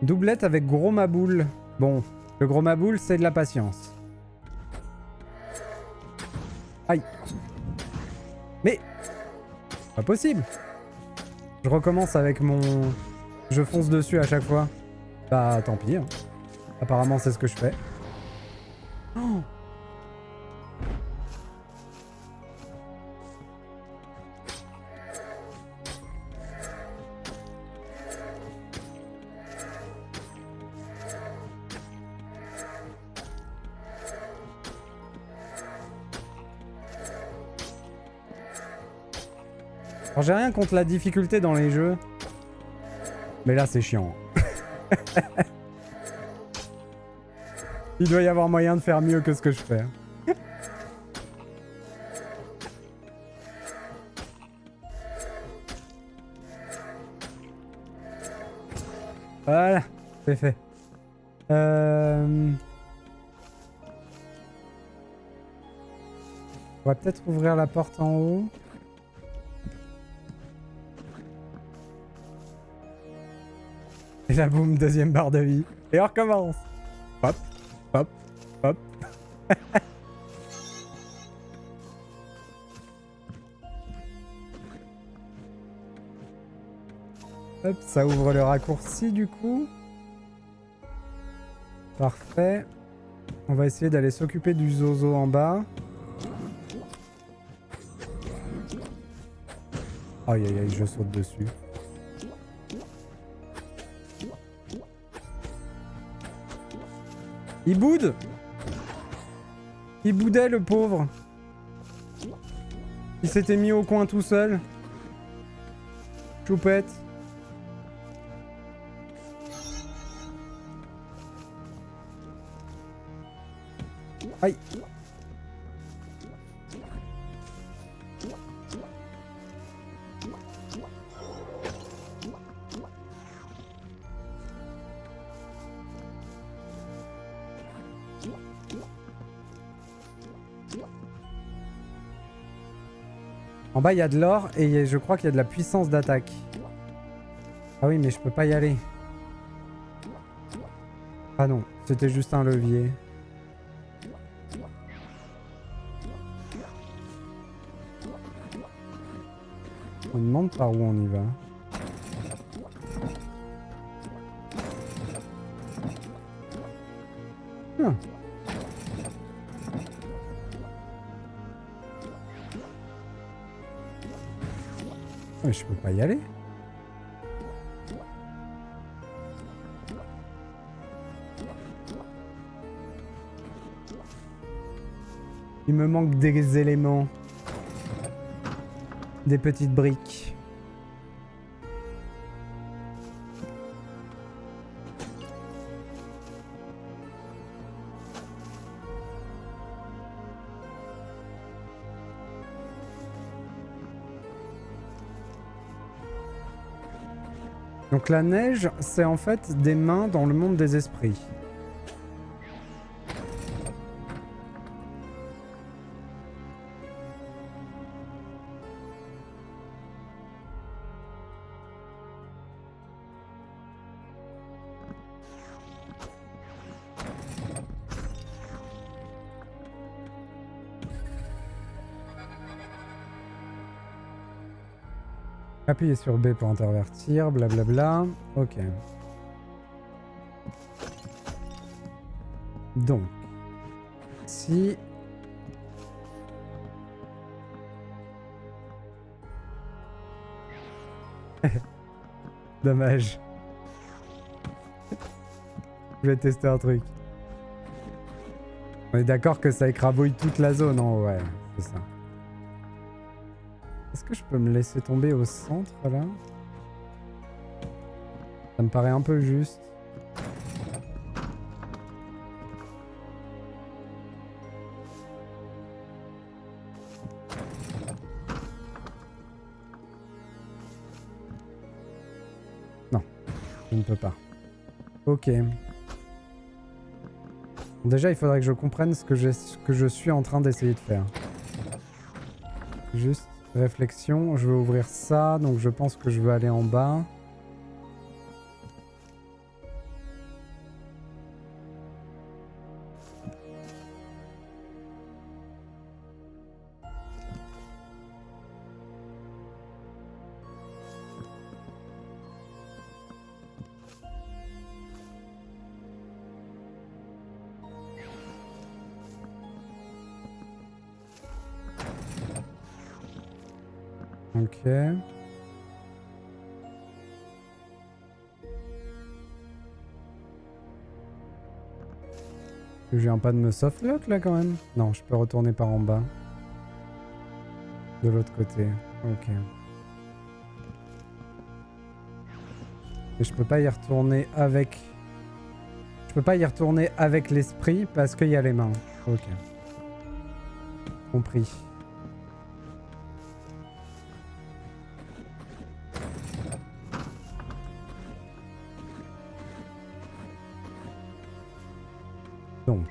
Doublette avec gros maboule. Bon, le gros maboule, c'est de la patience. Aïe. Mais... pas possible. Je recommence avec mon... Je fonce dessus à chaque fois. Bah, tant pis. Hein. Apparemment, c'est ce que je fais. Oh. Alors, j'ai rien contre la difficulté dans les jeux. Mais là, c'est chiant. Il doit y avoir moyen de faire mieux que ce que je fais. Voilà, c'est fait. On va peut-être ouvrir la porte en haut. Et là, boum, deuxième barre de vie. Et on recommence. Hop, hop, hop. Hop, ça ouvre le raccourci du coup. Parfait. On va essayer d'aller s'occuper du zozo en bas. Aïe aïe aïe, je saute dessus. Il boude! Il boudait le pauvre. Il s'était mis au coin tout seul. Choupette. Aïe. En bas, il y a de l'or et je crois qu'il y a de la puissance d'attaque. Ah oui, mais je peux pas y aller. Ah non, c'était juste un levier. On demande par où on y va. Ah. Mais je peux pas y aller. Il me manque des éléments. Des petites briques. Donc la neige, c'est en fait des mains dans le monde des esprits. Appuyez sur B pour intervertir, blablabla. Ok. Donc, si... Dommage. Je vais tester un truc. On est d'accord que ça écrabouille toute la zone, hein? Ouais, c'est ça. Est-ce que je peux me laisser tomber au centre, là? Ça me paraît un peu juste. Non, je ne peux pas. Ok. Bon, déjà, il faudrait que je comprenne ce que je suis en train d'essayer de faire. Juste réflexion, je veux ouvrir ça, donc je pense que je veux aller en bas. Ok. Je viens pas de me softlock là quand même? Non, je peux retourner par en bas. De l'autre côté. Ok. Et je peux pas y retourner avec... Je peux pas y retourner avec l'esprit parce qu'il y a les mains. Ok. Compris. Donc.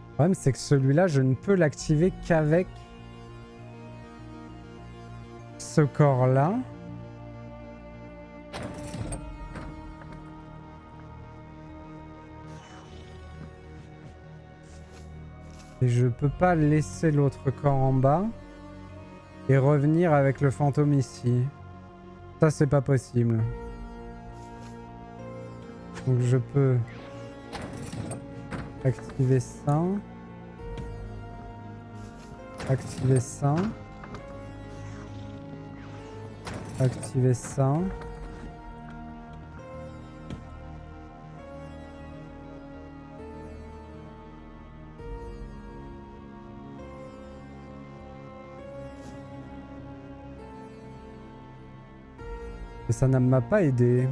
Le problème, c'est que celui-là, je ne peux l'activer qu'avec ce corps-là. Et je peux pas laisser l'autre corps en bas et revenir avec le fantôme ici. Ça, c'est pas possible. Donc je peux activer ça. Activer ça. Activer ça. Et ça ne m'a pas aidé.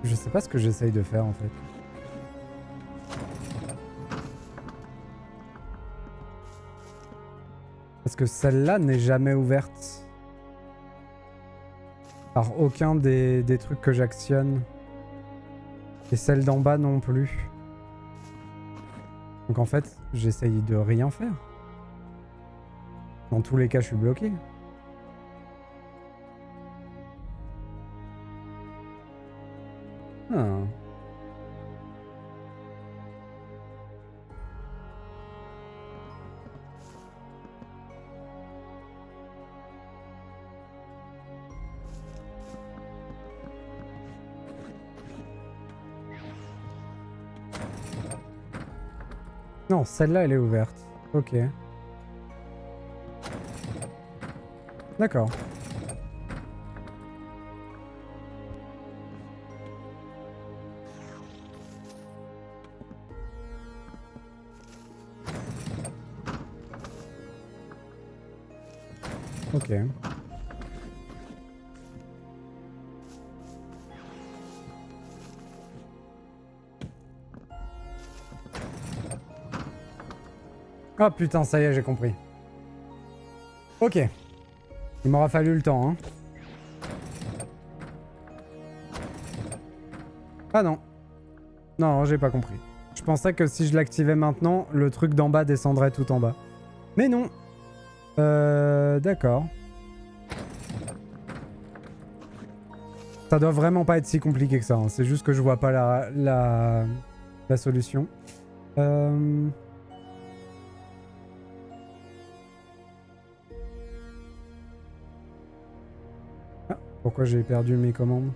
Je sais pas ce que j'essaye de faire en fait. Parce que celle-là n'est jamais ouverte par aucun des trucs que j'actionne. Et celle d'en bas non plus. Donc en fait, j'essaye de rien faire. Dans tous les cas, je suis bloqué. Ah. Non, celle-là, elle est ouverte. Ok. D'accord. Ok. Oh putain, ça y est, j'ai compris. Ok. Il m'aura fallu le temps, hein. Ah non. Non, j'ai pas compris. Je pensais que si je l'activais maintenant, le truc d'en bas descendrait tout en bas. Mais non. D'accord. Ça doit vraiment pas être si compliqué que ça, hein. C'est juste que je vois pas la solution. Ah, pourquoi j'ai perdu mes commandes?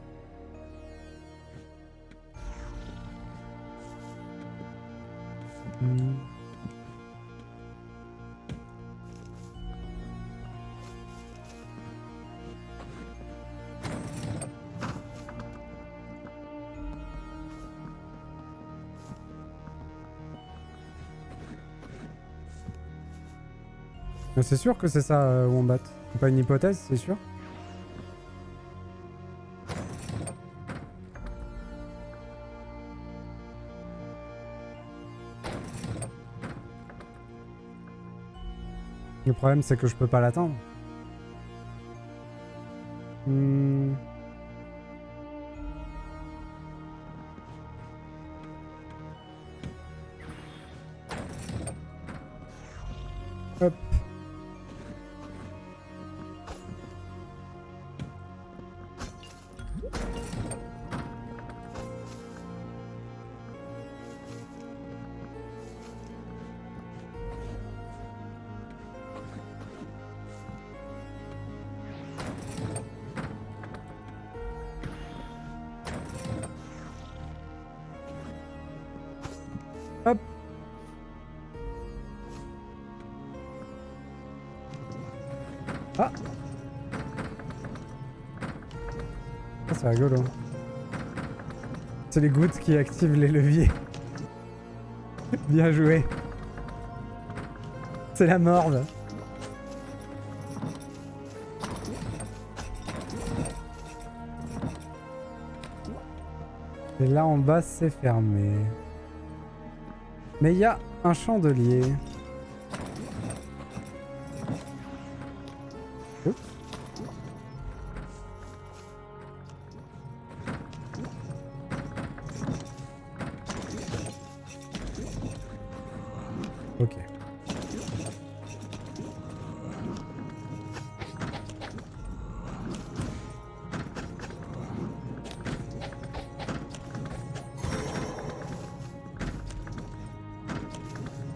C'est sûr que c'est ça, Wombat. C'est pas une hypothèse, c'est sûr. Le problème, c'est que je peux pas l'atteindre. Hop. Hop. Ah. Ah, c'est rigolo. C'est les gouttes qui activent les leviers. Bien joué. C'est la morve. Et là en bas c'est fermé. Mais il y a un chandelier. Oups. Ok.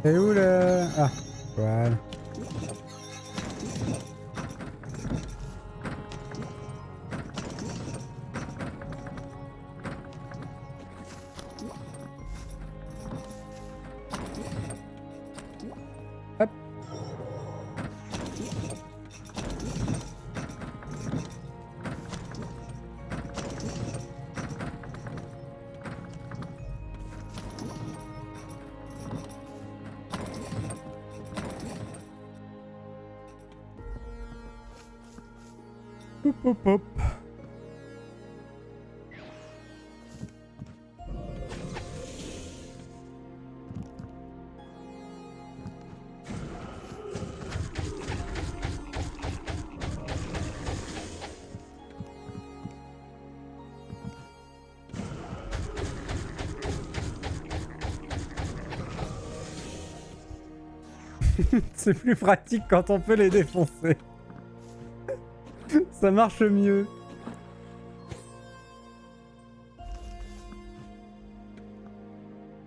Et où le... Ah, voilà. Hop. Hop, hop, hop. C'est plus pratique quand on peut les défoncer. Ça marche mieux.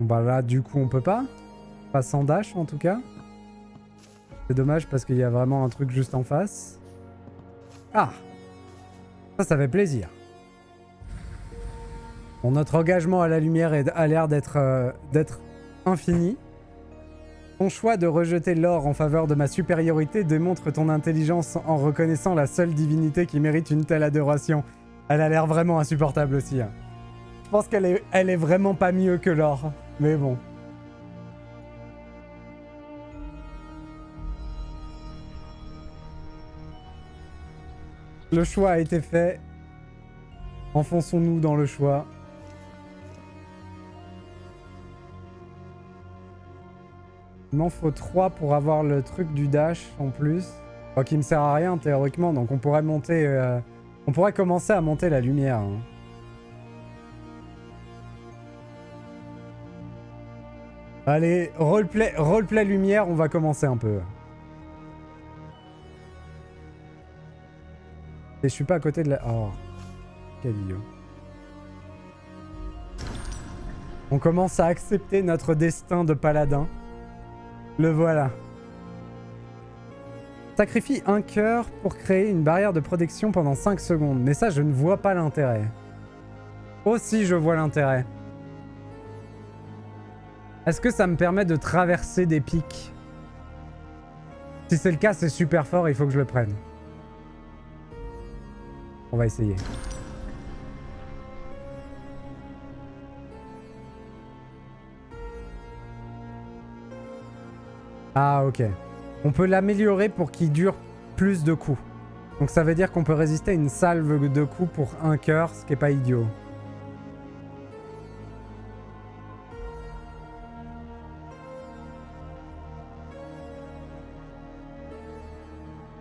Bon bah là du coup on peut pas. Pas sans dash en tout cas. C'est dommage parce qu'il y a vraiment un truc juste en face. Ah, ça fait plaisir. Bon, notre engagement à la lumière a l'air d'être infini. Ton choix de rejeter l'or en faveur de ma supériorité démontre ton intelligence en reconnaissant la seule divinité qui mérite une telle adoration. Elle a l'air vraiment insupportable aussi. Hein. Je pense qu'elle est vraiment pas mieux que l'or. Mais bon. Le choix a été fait. Enfonçons-nous dans le choix. Il m'en faut 3 pour avoir le truc du dash en plus. Enfin, qui me sert à rien théoriquement, donc on pourrait monter... on pourrait commencer à monter la lumière. Hein. Allez, roleplay lumière, on va commencer un peu. Et je suis pas à côté de la... Oh, quel idiot. On commence à accepter notre destin de paladin. Le voilà. Sacrifie un cœur pour créer une barrière de protection pendant 5 secondes. Mais ça, je ne vois pas l'intérêt. Aussi, je vois l'intérêt. Est-ce que ça me permet de traverser des pics? Si c'est le cas, c'est super fort, il faut que je le prenne. On va essayer. Ah, ok. On peut l'améliorer pour qu'il dure plus de coups. Donc ça veut dire qu'on peut résister à une salve de coups pour un cœur, ce qui est pas idiot.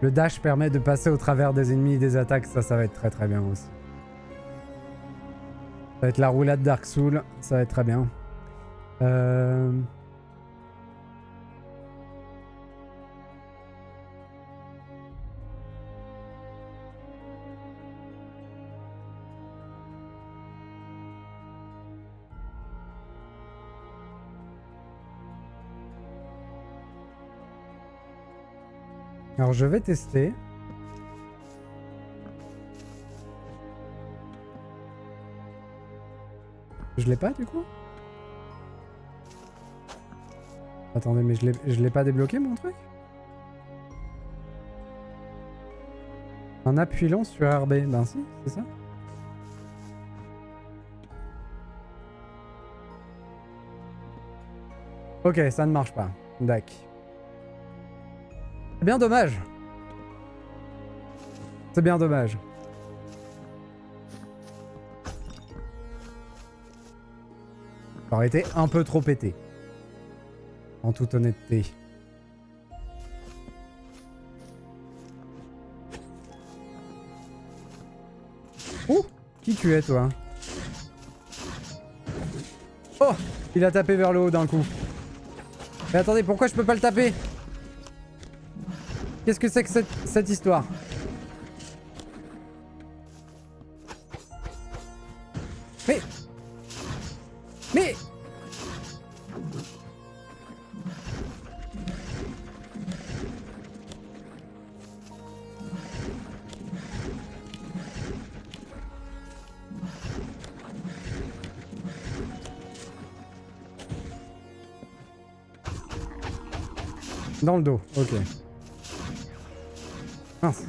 Le dash permet de passer au travers des ennemis et des attaques, ça va être très très bien aussi. Ça va être la roulade Dark Soul, ça va être très bien. Alors je vais tester. Je l'ai pas du coup? Attendez, mais je l'ai pas débloqué mon truc? En appuyant sur RB. Ben si, c'est ça. Ok, ça ne marche pas. D'accord. C'est bien dommage. C'est bien dommage. Ça aurait été un peu trop pété. En toute honnêteté. Ouh! Qui tu es, toi? Oh! Il a tapé vers le haut d'un coup. Mais attendez, pourquoi je peux pas le taper? Qu'est-ce que c'est que cette histoire? Mais... Mais... Dans le dos, ok. Mince.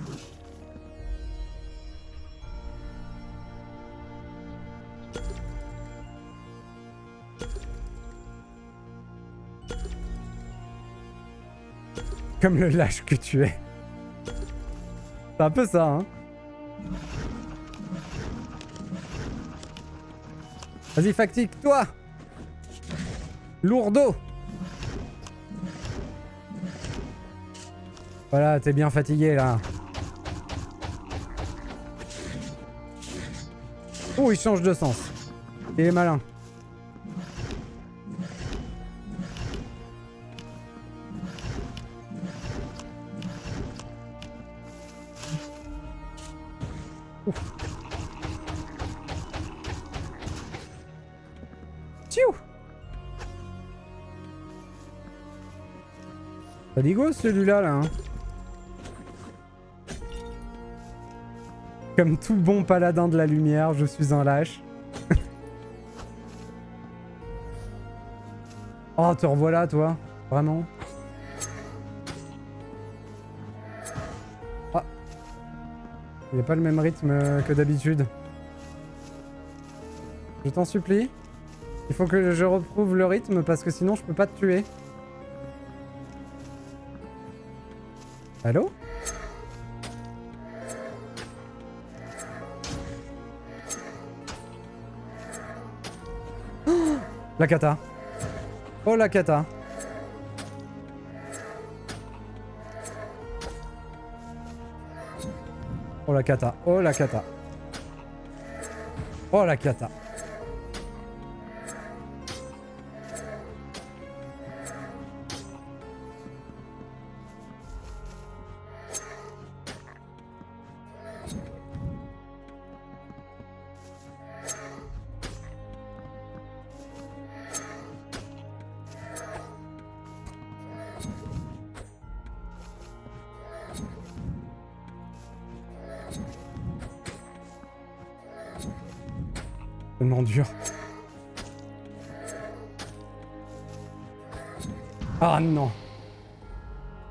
Comme le lâche que tu es. C'est un peu ça, hein. Vas-y, Factique, toi! Lourdeau! Voilà, t'es bien fatigué, là. Oh, il change de sens. Il est malin. Ouf. Tchou! Ça dit go celui-là, là, hein. Comme tout bon paladin de la lumière, je suis un lâche. Oh, te revoilà, toi. Vraiment. Ah. Il n'a pas le même rythme que d'habitude. Je t'en supplie. Il faut que je retrouve le rythme parce que sinon je peux pas te tuer. Allô? La cata. Oh la cata. Oh la cata. Oh la cata. Oh la cata. Tellement dur. Ah non.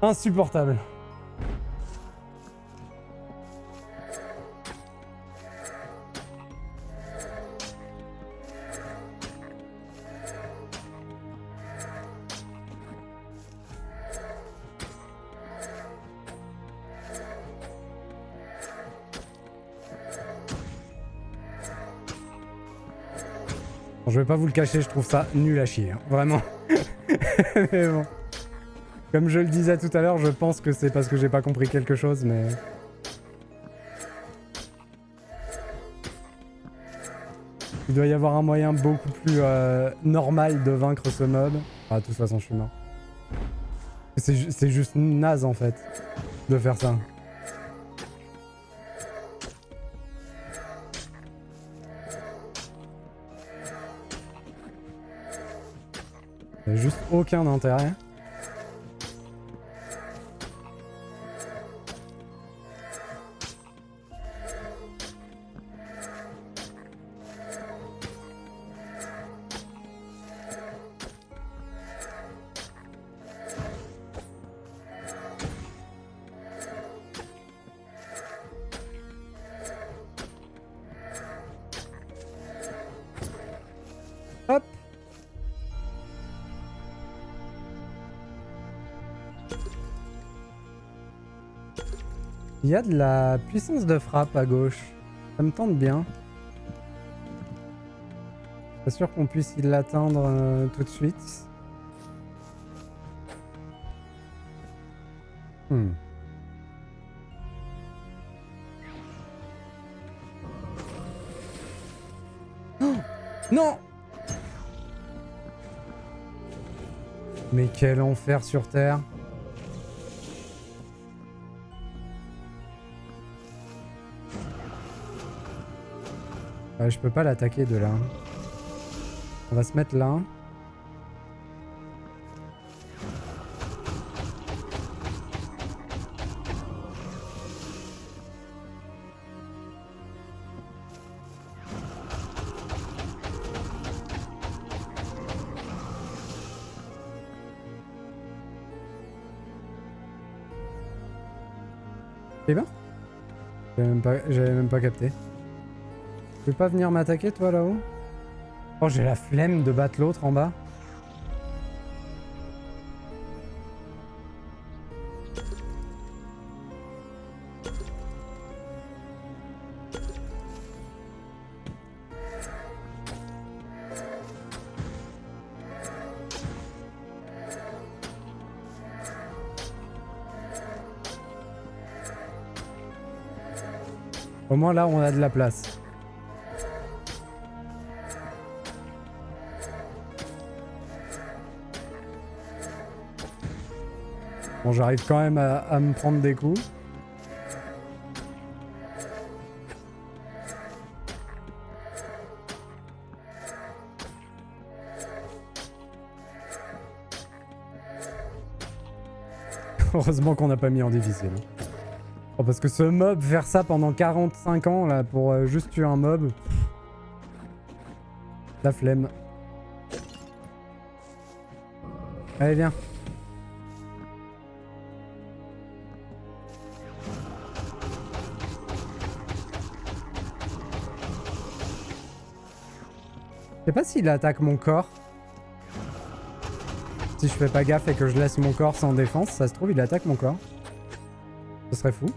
Insupportable. Je vais pas vous le cacher, je trouve ça nul à chier, hein. Vraiment. Mais bon. Comme je le disais tout à l'heure, je pense que c'est parce que j'ai pas compris quelque chose, mais... Il doit y avoir un moyen beaucoup plus normal de vaincre ce mob. Ah, de toute façon, je suis mort. C'est juste naze, en fait, de faire ça. Il n'y a juste aucun intérêt. Hop. Il y a de la puissance de frappe à gauche. Ça me tente bien. Pas sûr qu'on puisse y l'atteindre tout de suite. Oh non! Mais quel enfer sur Terre! Je peux pas l'attaquer de là. On va se mettre là. C'est bien? J'avais même pas capté. Tu peux pas venir m'attaquer toi là-haut? Oh, j'ai la flemme de battre l'autre en bas. Au moins là on a de la place. Bon, j'arrive quand même à me prendre des coups. Heureusement qu'on n'a pas mis en difficile. Oh, parce que ce mob, faire ça pendant 45 ans là pour juste tuer un mob. La flemme. Allez, viens. Je sais pas s'il attaque mon corps. Si je fais pas gaffe et que je laisse mon corps sans défense, ça se trouve il attaque mon corps. Ce serait fou.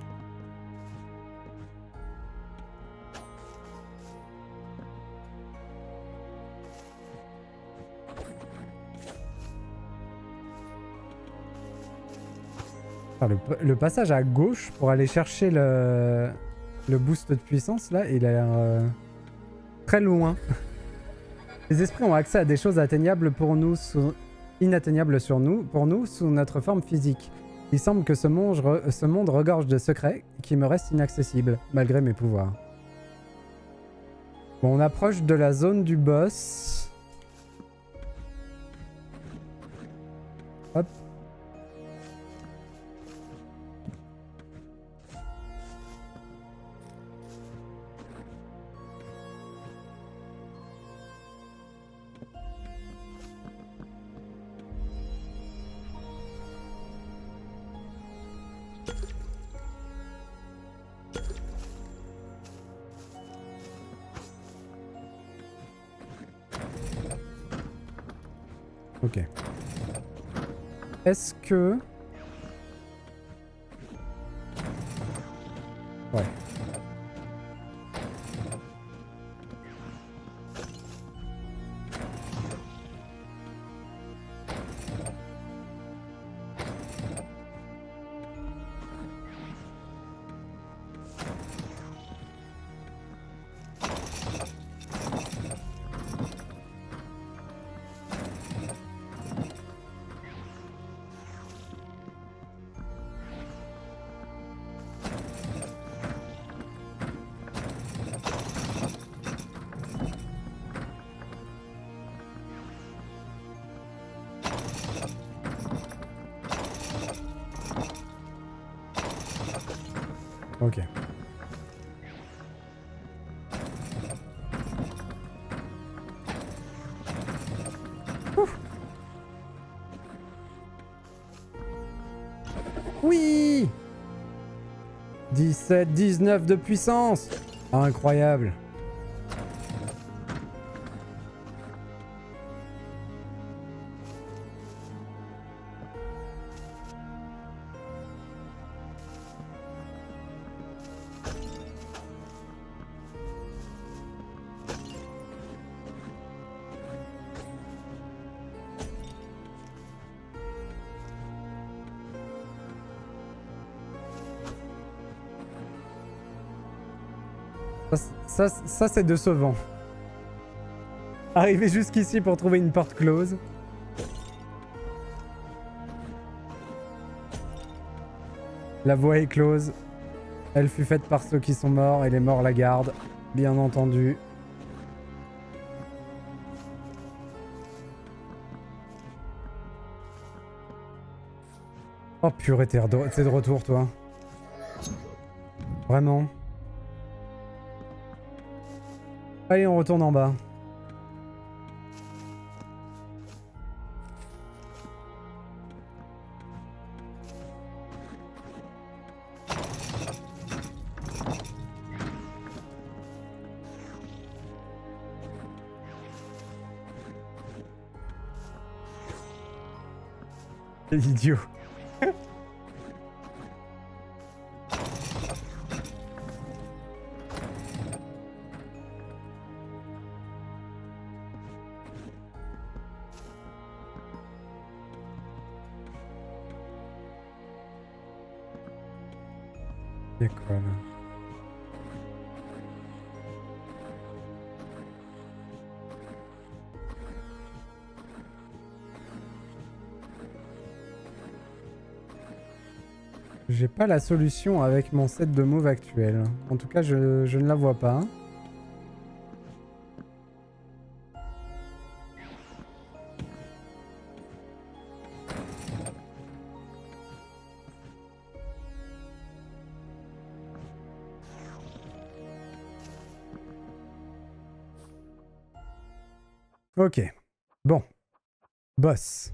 Enfin, le passage à gauche pour aller chercher le boost de puissance là, il a l'air très loin. Les esprits ont accès à des choses atteignables pour nous, inatteignables pour nous sous notre forme physique. Il semble que ce monde regorge de secrets qui me restent inaccessibles, malgré mes pouvoirs. Bon, on approche de la zone du boss. Hop. Ok. Est-ce que... Ouais. Ok. Ouf. Oui! 17, 19 de puissance! Incroyable! Ça c'est décevant. Arriver jusqu'ici pour trouver une porte close. La voie est close. Elle fut faite par ceux qui sont morts et les morts la gardent, bien entendu. Oh purée, t'es de retour toi. Vraiment. Allez, on retourne en bas. Quel idiot. C'est quoi là? J'ai pas la solution avec mon set de move actuel. En tout cas, je ne la vois pas. Ok. Bon. Boss.